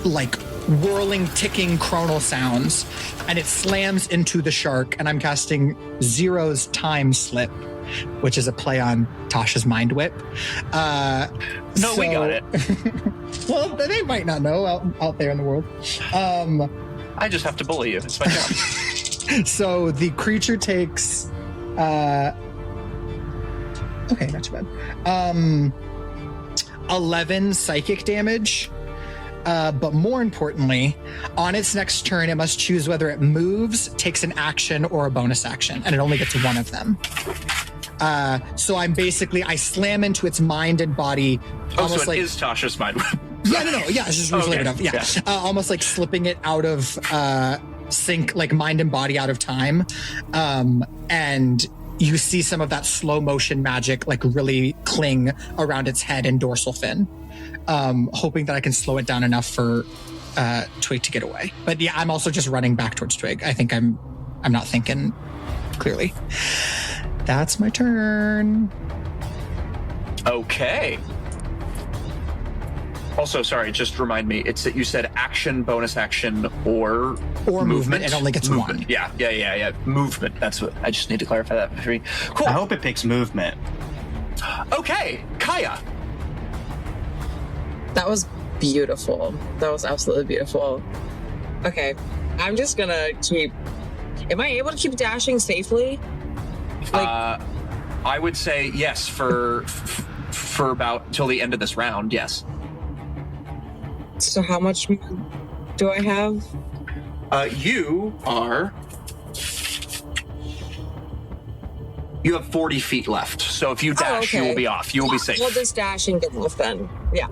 like whirling, ticking chronal sounds, and it slams into the shark. And I'm casting Zero's Time Slip, which is a play on Tasha's Mind Whip. We got it. Well, they might not know out there in the world. I just have to bully you. It's my job. So the creature takes okay, not too bad. 11 psychic damage. But more importantly, on its next turn, it must choose whether it moves, takes an action, or a bonus action, and it only gets one of them. So I slam into its mind and body, almost so it like is Tasha's mind. yeah, it's just Okay. enough. Yeah, Yeah. Almost like slipping it out of sync, like mind and body out of time, and you see some of that slow motion magic like really cling around its head and dorsal fin. Hoping that I can slow it down enough for Twig to get away. But yeah, I'm also just running back towards Twig. I think I'm not thinking clearly. That's my turn. Okay. Also, sorry, just remind me, it's that you said action, bonus action, or movement. It only gets movement. one. Yeah. Movement. That's what I just need to clarify that for me. Cool. I hope it picks movement. Okay, Kaia. That was beautiful. That was absolutely beautiful. Okay, I'm just gonna keep. Am I able to keep dashing safely? I would say yes for about till the end of this round. Yes. So how much do I have? You have 40 feet left. So if you dash, you will be off. You will be safe. We'll just dash and get off then. Yeah.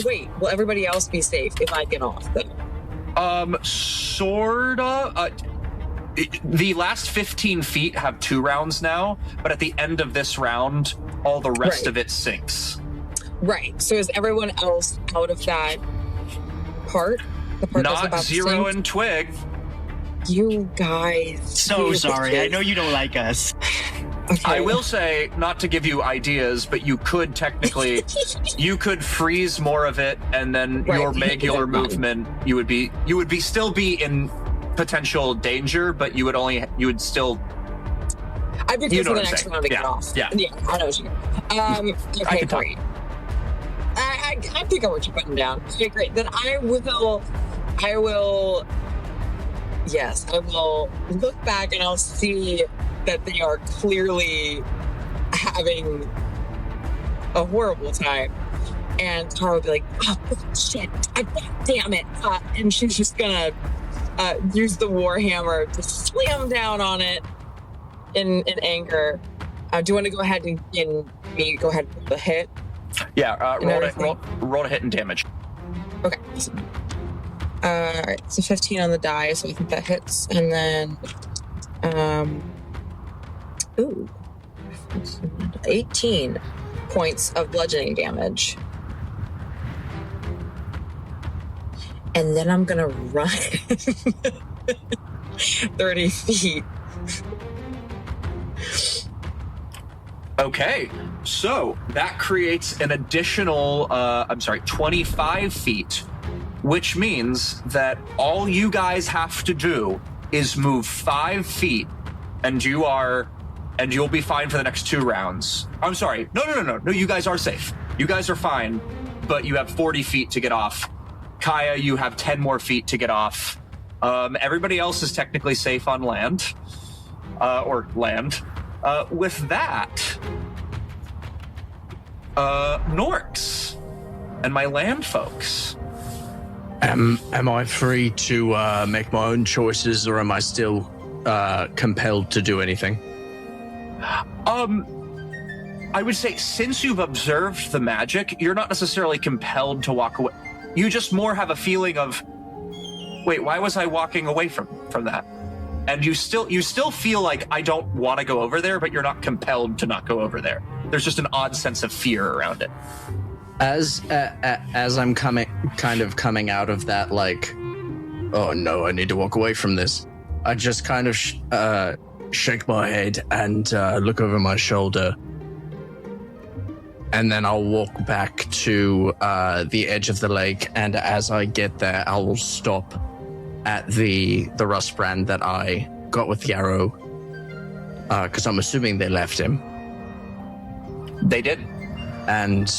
Wait, will everybody else be safe if I get off then? Sorta. The last 15 feet have 2 rounds now, but at the end of this round, all the rest of it sinks. Right. So is everyone else out of that part? The part that's Not about Zero to sink? and Twig. You guys. So sorry. I know you don't like us. Okay. I will say, not to give you ideas, but you could technically, you could freeze more of it, and then Right. your regular movement, you would still be in potential danger, but you would still. I'd be You good know for what the I'm next saying. round to get Yeah. off. Yeah. I know what you mean. Okay, can talk. great. I think I want you putting down. Okay, great. Then I will, yes, I will look back and I'll see that they are clearly having a horrible time. And Tara will be like, oh, shit, damn it. And she's just gonna use the warhammer to slam down on it in anger. Do you want to go ahead and go ahead with the hit? Yeah, roll to hit and damage. Okay. Alright, so 15 on the die, so I think that hits. And then, 18 points of bludgeoning damage. And then I'm gonna run 30 feet. Okay, so that creates an additional, 25 feet, which means that all you guys have to do is move 5 feet, and you'll be fine for the next 2 rounds. I'm sorry, no, you guys are safe. You guys are fine, but you have 40 feet to get off. Kaia, you have 10 more feet to get off. Everybody else is technically safe on land, or land. With that, Norx and my land folks. Am I free to make my own choices, or am I still compelled to do anything? I would say since you've observed the magic, you're not necessarily compelled to walk away. You just more have a feeling of, wait, why was I walking away from that? And you still feel like I don't want to go over there, but you're not compelled to not go over there. There's just an odd sense of fear around it. As I'm coming out of that, like, oh no, I need to walk away from this. I just kind of shake my head and look over my shoulder, and then I'll walk back to the edge of the lake. And as I get there, I will stop at the rust brand that I got with the arrow, because I'm assuming they left him. They did. And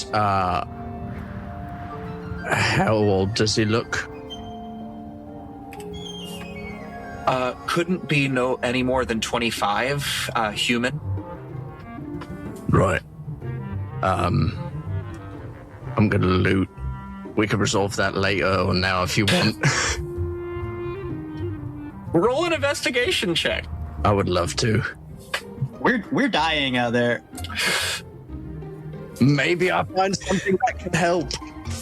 how old does he look? Couldn't be any more than 25, human. Right. I'm gonna loot. We could resolve that later or now if you want. Roll an investigation check. I would love to. We're dying out there. Maybe I'll find something that can help.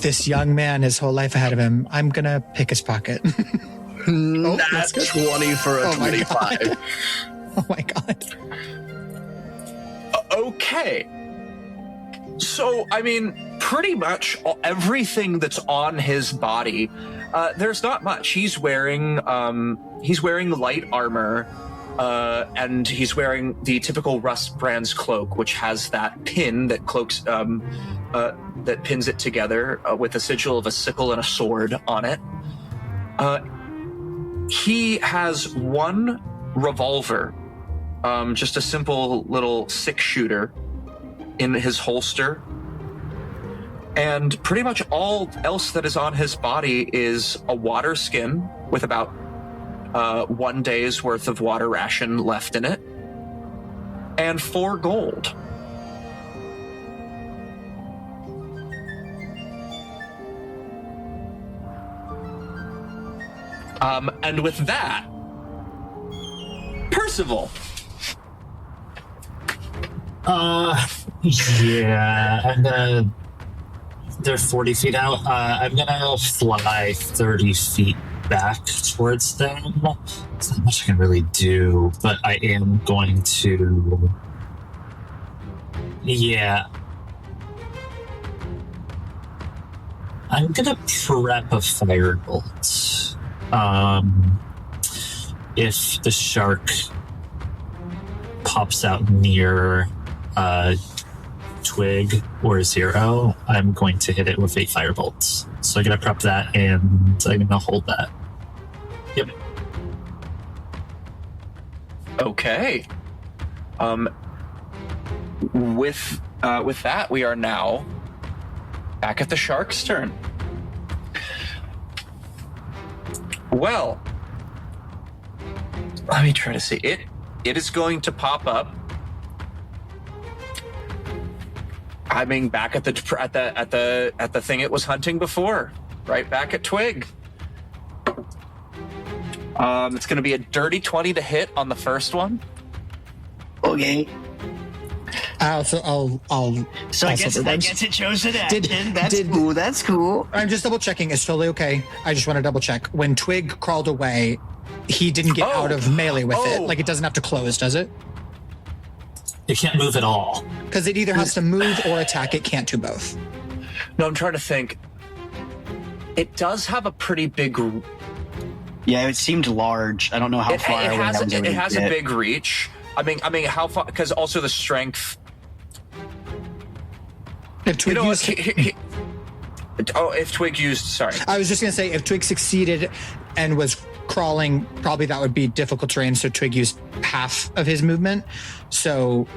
This young man, his whole life ahead of him. I'm gonna pick his pocket. That's 20 for a 25. Oh my god. Okay. So, I mean, pretty much everything that's on his body, there's not much. He's wearing light armor, and he's wearing the typical Rust Brand's cloak, which has that pin that cloaks, that pins it together with a sigil of a sickle and a sword on it. He has one revolver, just a simple little 6-shooter in his holster. And pretty much all else that is on his body is a water skin with about 1 day's worth of water ration left in it, and 4 gold. And with that, Percival. Yeah, I'm gonna. They're 40 feet out. I'm gonna fly 30 feet back towards them. There's not much I can really do, but I am going to. Yeah. I'm gonna prep a firebolt. If the shark pops out near Twig or Zero, I'm going to hit it with 8 firebolts. So I'm going to prep that, and I'm going to hold that. Yep. Okay. With that, we are now back at the shark's turn. Well, let me try to see it. It is going to pop up. I mean, back at the thing it was hunting before, right back at Twig. It's going to be a dirty 20 to hit on the first one. Okay. I'll So I also guess do that words. gets it chosen Did- action. That's did- cool. That's cool. I'm just double checking. It's totally okay. I just want to double check. When Twig crawled away, he didn't get out of melee with it. Like, it doesn't have to close, does it? It can't move at all. Because it either has to move or attack. It can't do both. No, I'm trying to think. It does have a pretty big. Yeah, it seemed large. I don't know how far it away has, that was it able to has a get. big reach. I mean, how far? Because also the strength. If Twig used, If Twig used. Sorry. I was just going to say, if Twig succeeded and was crawling, probably that would be difficult terrain. So Twig used half of his movement. So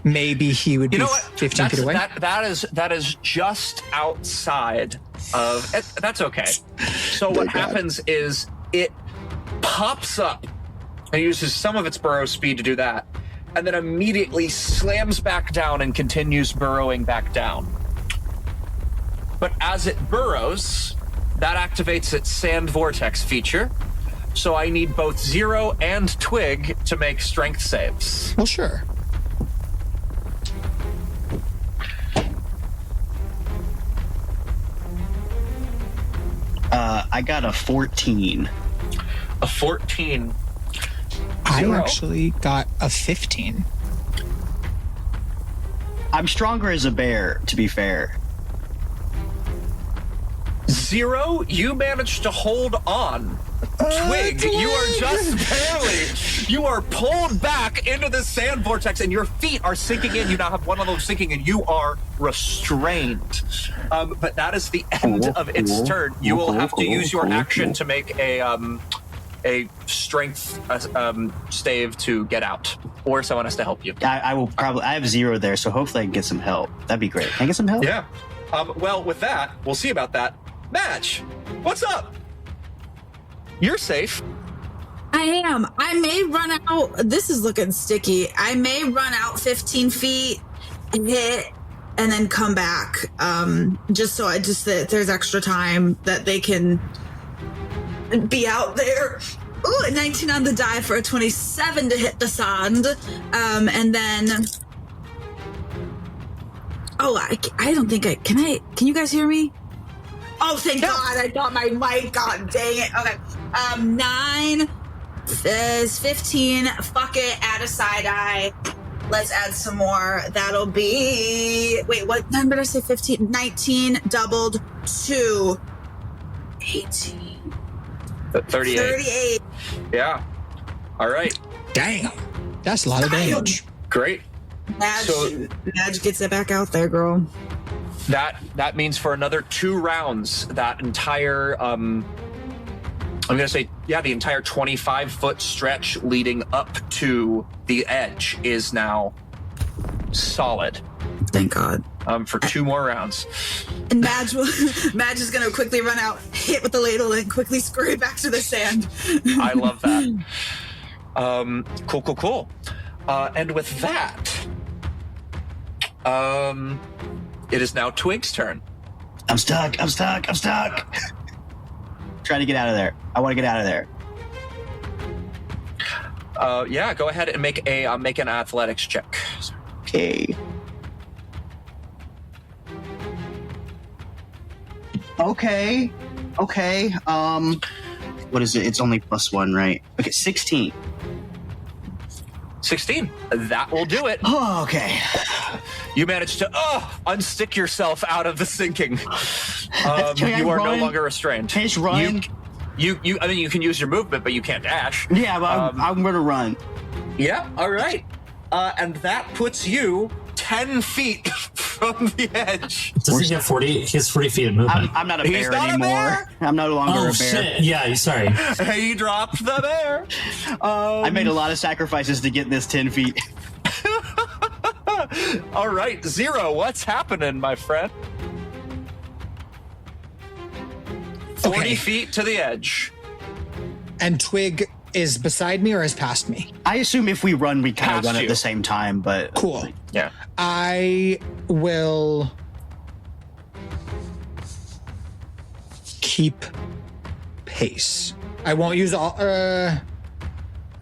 maybe he would be 15 feet away. That is just outside of. That's okay. So what happens is it pops up and uses some of its burrow speed to do that, and then immediately slams back down and continues burrowing back down. But as it burrows, that activates its sand vortex feature. So I need both Zero and Twig to make strength saves. Well, sure. I got a 14. A 14. I Zero. actually got a 15. I'm stronger as a bear, to be fair. Zero, you managed to hold on. Twig, you are just barely. You are pulled back into the sand vortex, and your feet are sinking in. You now have one of those sinking, and you are restrained. But that is the end of its turn. You will have to use your action to make a strength stave to get out, or someone has to help you. I will probably. I have 0 there, so hopefully I can get some help. That'd be great. Can I get some help? Yeah. Well, with that, we'll see about that. Madge, what's up? You're safe. I am. I may run out. This is looking sticky. I may run out 15 feet, hit, and then come back. Just so that there's extra time that they can be out there. Ooh, a 19 on the die for a 27 to hit the sand. And then. Oh, I don't think can you guys hear me? Oh, thank God. I thought my mic. God dang it. Okay. 9 is 15. Fuck it. Add a side eye. Let's add some more. That'll be. Wait, what number did I say? 15. 19 doubled 2. 18. 38. 38. Yeah. All right. Damn. That's a lot of damage. Great. Madge gets it back out there, girl. That means for another 2 rounds, that entire I'm gonna say, the entire 25-foot stretch leading up to the edge is now solid. Thank God. For 2 more rounds. And Madge is gonna quickly run out, hit with the ladle, and quickly scurry back to the sand. I love that. Cool. And with that, it is now Twig's turn. I'm stuck. Trying to get out of there. I want to get out of there. Go ahead and make an athletics check. Okay. Okay. What is it? It's only +1, right? Okay, 16. 16. That will do it. Oh, okay. You managed to unstick yourself out of the sinking. Can I you are run? no longer restrained. Can I just run? I mean, you can use your movement, but you can't dash. Yeah, but I'm going to run. Yeah, all right. And that puts you 10 feet from the edge. Doesn't he have 40? He has 40 feet of movement. I'm not a He's bear not a anymore. bear. I'm no longer Oh a bear. shit! Yeah, sorry. He dropped the bear. I made a lot of sacrifices to get this 10 feet. All right, Zero, what's happening, my friend? 40 Okay. feet to the edge. And Twig is beside me or is past me? I assume if we run, we kind of Past run you. at the same time, but... Cool. Yeah. I will keep pace. I won't use all. Is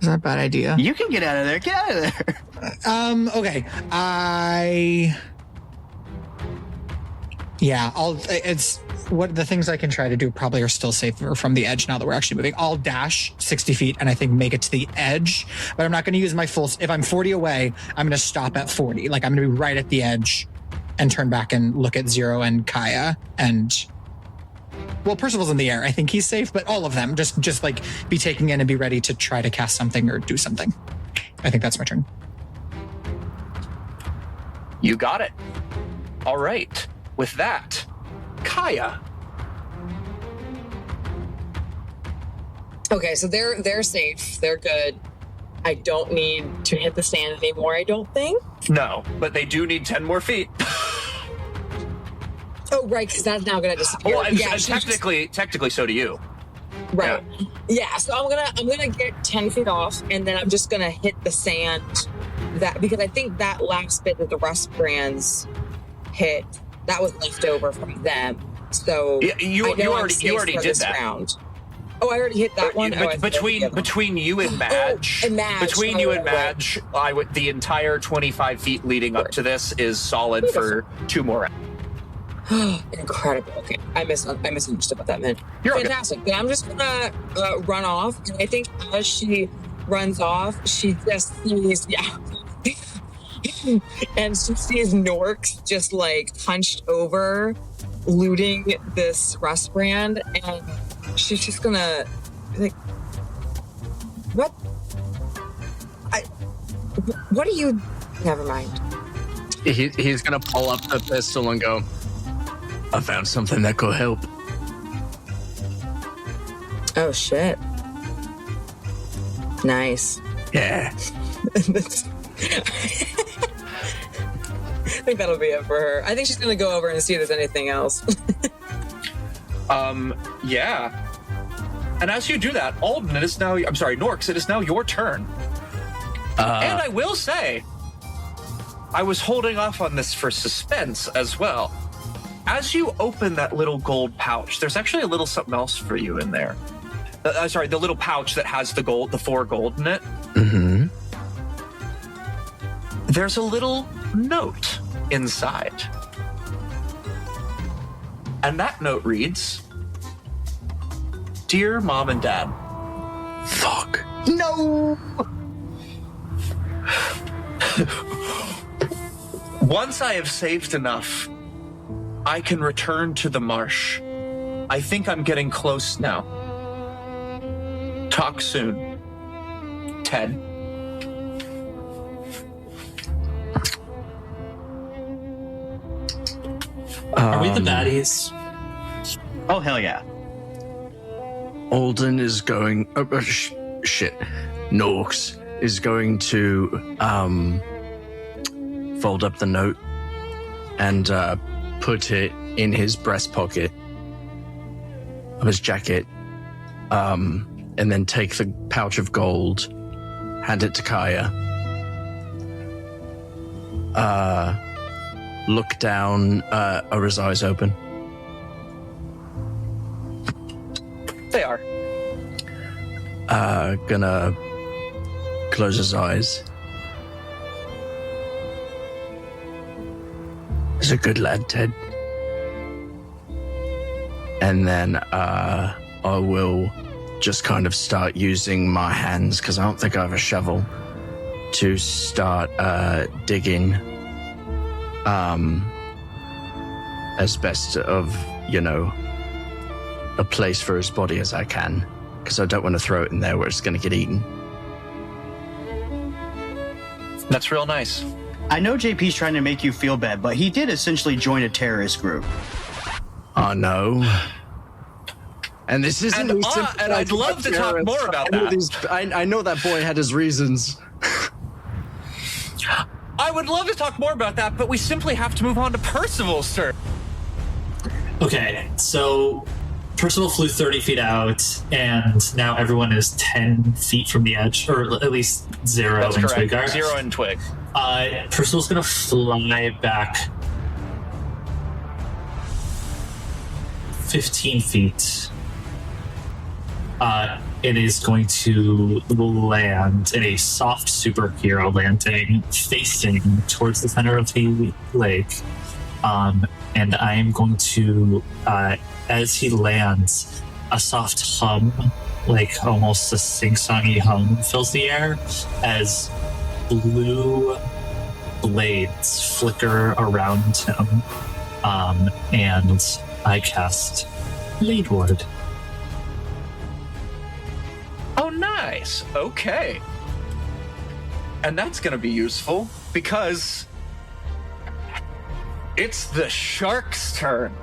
that a bad idea? You can get out of there. Get out of there. Okay. It's what the things I can try to do probably are still safer from the edge now that we're actually moving. I'll dash 60 feet and I think make it to the edge, but I'm not going to use my full. If I'm 40 away, I'm going to stop at 40. Like I'm going to be right at the edge and turn back and look at Zero and Kaia and. Well, Percival's in the air. I think he's safe, but all of them just like be taking in and be ready to try to cast something or do something. I think that's my turn. You got it. All right. With that, Kaia. Okay, so they're safe. They're good. I don't need to hit the sand anymore, I don't think. No, but they do need 10 more feet. Oh, right, because that's now going to disappear. Well, technically, so do you. Right. Yeah. So I'm gonna get 10 feet off, and then I'm just gonna hit the sand. That because I think that last bit that the rust brands hit, that was left over from them. So yeah, you already did that. Round. Oh, I already hit that one. Between you and Madge, between you and Madge, the entire 25 feet leading up to this is solid for 2 more rounds. Incredible. Okay, I misunderstood what that meant. You're fantastic. Then I'm just gonna run off, and I think as she runs off, she just sees and she sees Norx just like hunched over, looting this rust brand, and she's just gonna be like, "What? What are you?" Never mind. He's gonna pull up the pistol and go, I found something that could help. Oh, shit. Nice. Yeah. I think that'll be it for her. I think she's going to go over and see if there's anything else. Yeah. And as you do that, Alden, Norx, it is now your turn. And I will say, I was holding off on this for suspense as well. As you open that little gold pouch, there's actually a little something else for you in there. The little pouch that has the 4 gold in it. Mm-hmm. There's a little note inside. And that note reads, Dear Mom and Dad. Fuck. No! Once I have saved enough, I can return to the marsh. I think I'm getting close now. Talk soon. Ted. Are we the baddies? Oh, hell yeah. Alden is going... Norx is going to fold up the note and put it in his breast pocket of his jacket, and then take the pouch of gold, hand it to Kaia, look down, are his eyes open? They are. Gonna close his eyes. He's a good lad, Ted. And then I will just kind of start using my hands, because I don't think I have a shovel, to start digging as best of, a place for his body as I can, because I don't want to throw it in there where it's going to get eaten. That's real nice. I know JP's trying to make you feel bad, but he did essentially join a terrorist group. I know. And this isn't... And I'd love to talk more about that. I know that boy had his reasons. I would love to talk more about that, but we simply have to move on to Percival, sir. Okay, so Percival flew 30 feet out, and now everyone is 10 feet from the edge, or at least Zero That's and correct. Twig are. Zero and Twig. Percival's going to fly back 15 feet it is going to land in a soft superhero landing facing towards the center of the lake. And I am going to, as he lands, a soft hum, like almost a sing-songy hum, fills the air as blue blades flicker around him. And I cast Blade Ward. Oh, nice. Okay. And that's going to be useful because it's the shark's turn.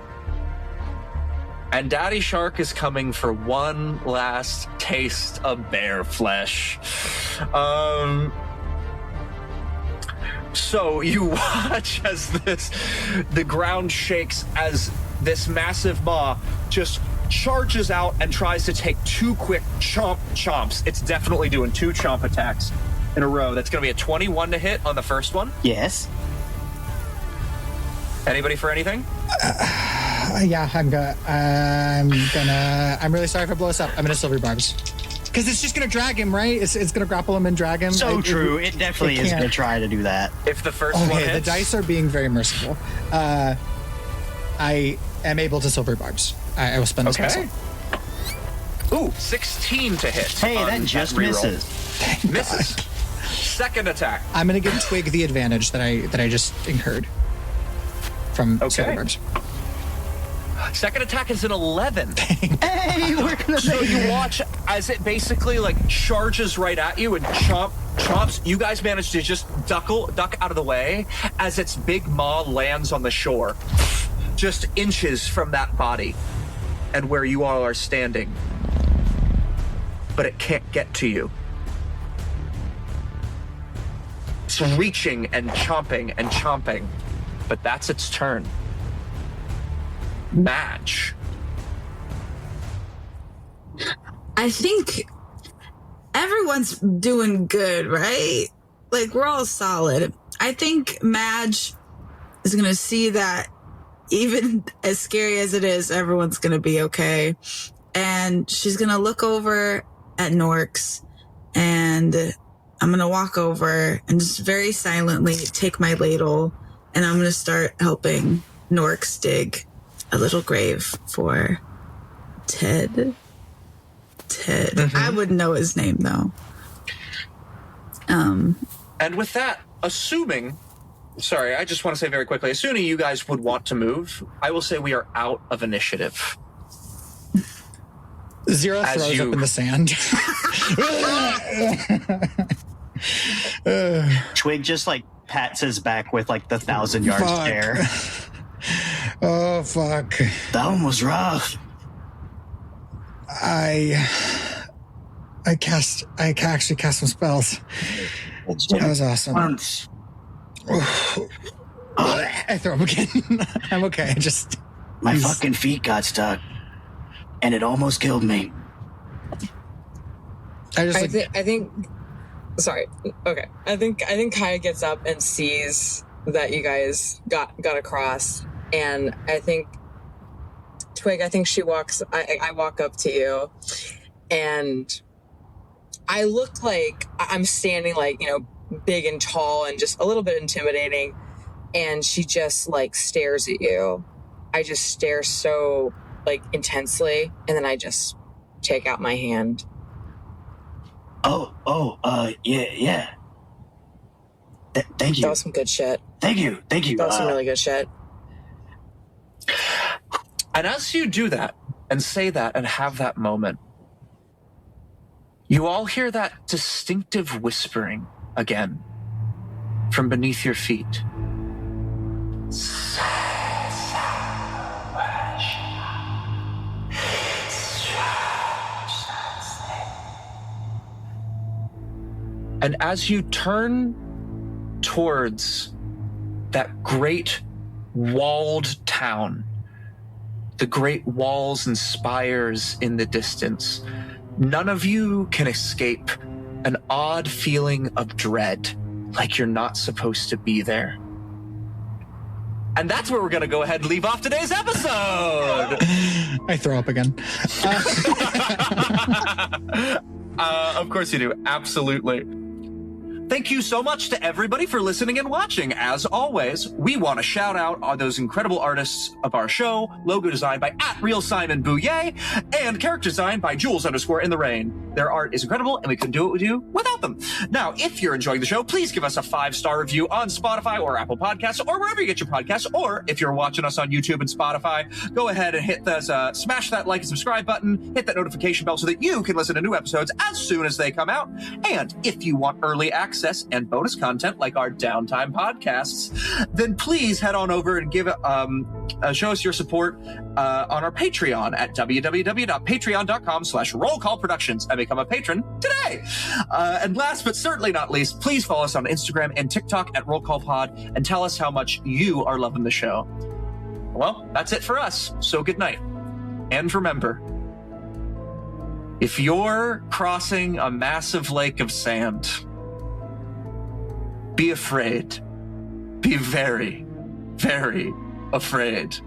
And Daddy Shark is coming for one last taste of bear flesh. So you watch as the ground shakes as this massive maw just charges out and tries to take 2 quick chomps. It's definitely doing 2 chomp attacks in a row. That's going to be a 21 to hit on the first one. Yes. Anybody for anything? Yeah, I'm really sorry if I blow us up. I'm gonna silver barbs. Because it's just gonna drag him, right? It's gonna grapple him and drag him. So true. It definitely is gonna try to do that. If the first one hits. Okay, the dice are being very merciful. I am able to silver barbs. I will spend this myself. Ooh, 16 to hit. Hey, that just misses. Misses. Second attack. I'm gonna give Twig the advantage that I just incurred from silver barbs. Second attack is an 11. Hey, we're gonna So you watch as it basically like charges right at you and chomps. You guys manage to just duck out of the way as its big maw lands on the shore, just inches from that body and where you all are standing. But it can't get to you. It's reaching and chomping, but that's its turn. Madge. I think everyone's doing good, right? Like, we're all solid. I think Madge is going to see that even as scary as it is, everyone's going to be okay. And she's going to look over at Norx, and I'm going to walk over and just very silently take my ladle, and I'm going to start helping Norx dig a little grave for Ted. Mm-hmm. I wouldn't know his name, though. And with that, I just want to say very quickly, assuming you guys would want to move, I will say we are out of initiative. Zero throws up in the sand. Twig just like pats his back with like the 1,000-yard stare. Oh, fuck. That one was rough. I actually cast some spells. That was awesome. I throw up again. I'm okay. My fucking feet got stuck, and it almost killed me. I think. Sorry. Okay. I think Kaia gets up and sees that you guys got across. And I think, Twig, she walks, I walk up to you, and I look like I'm standing like, big and tall and just a little bit intimidating. And she just like stares at you. I just stare so like intensely. And then I just take out my hand. Yeah. Thank you. That was some good shit. Thank you. That was some really good shit. And as you do that and say that and have that moment, you all hear that distinctive whispering again from beneath your feet. And as you turn towards that great walled town, the great walls and spires in the distance, none of you can escape an odd feeling of dread, like you're not supposed to be there. And that's where we're going to go ahead and leave off today's episode. I throw up again. Of course you do. Absolutely. Thank you so much to everybody for listening and watching. As always, we want to shout out on those incredible artists of our show, logo design by @RealSimonBouye, and character design by Jules_in_the_rain. Their art is incredible, and we couldn't do what we do without them. Now, if you're enjoying the show, please give us a 5-star review on Spotify or Apple Podcasts or wherever you get your podcasts. Or if you're watching us on YouTube and Spotify, go ahead and hit the smash that like and subscribe button, hit that notification bell so that you can listen to new episodes as soon as they come out. And if you want early access and bonus content like our downtime podcasts, then please head on over and give show us your support on our Patreon at www.patreon.com/rollcallproductions and become a patron today. And last but certainly not least, please follow us on Instagram and TikTok at rollcallpod and tell us how much you are loving the show. Well, that's it for us. So good night. And remember, if you're crossing a massive lake of sand, be afraid. Be very, very afraid.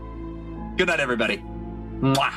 Good night, everybody. Mwah.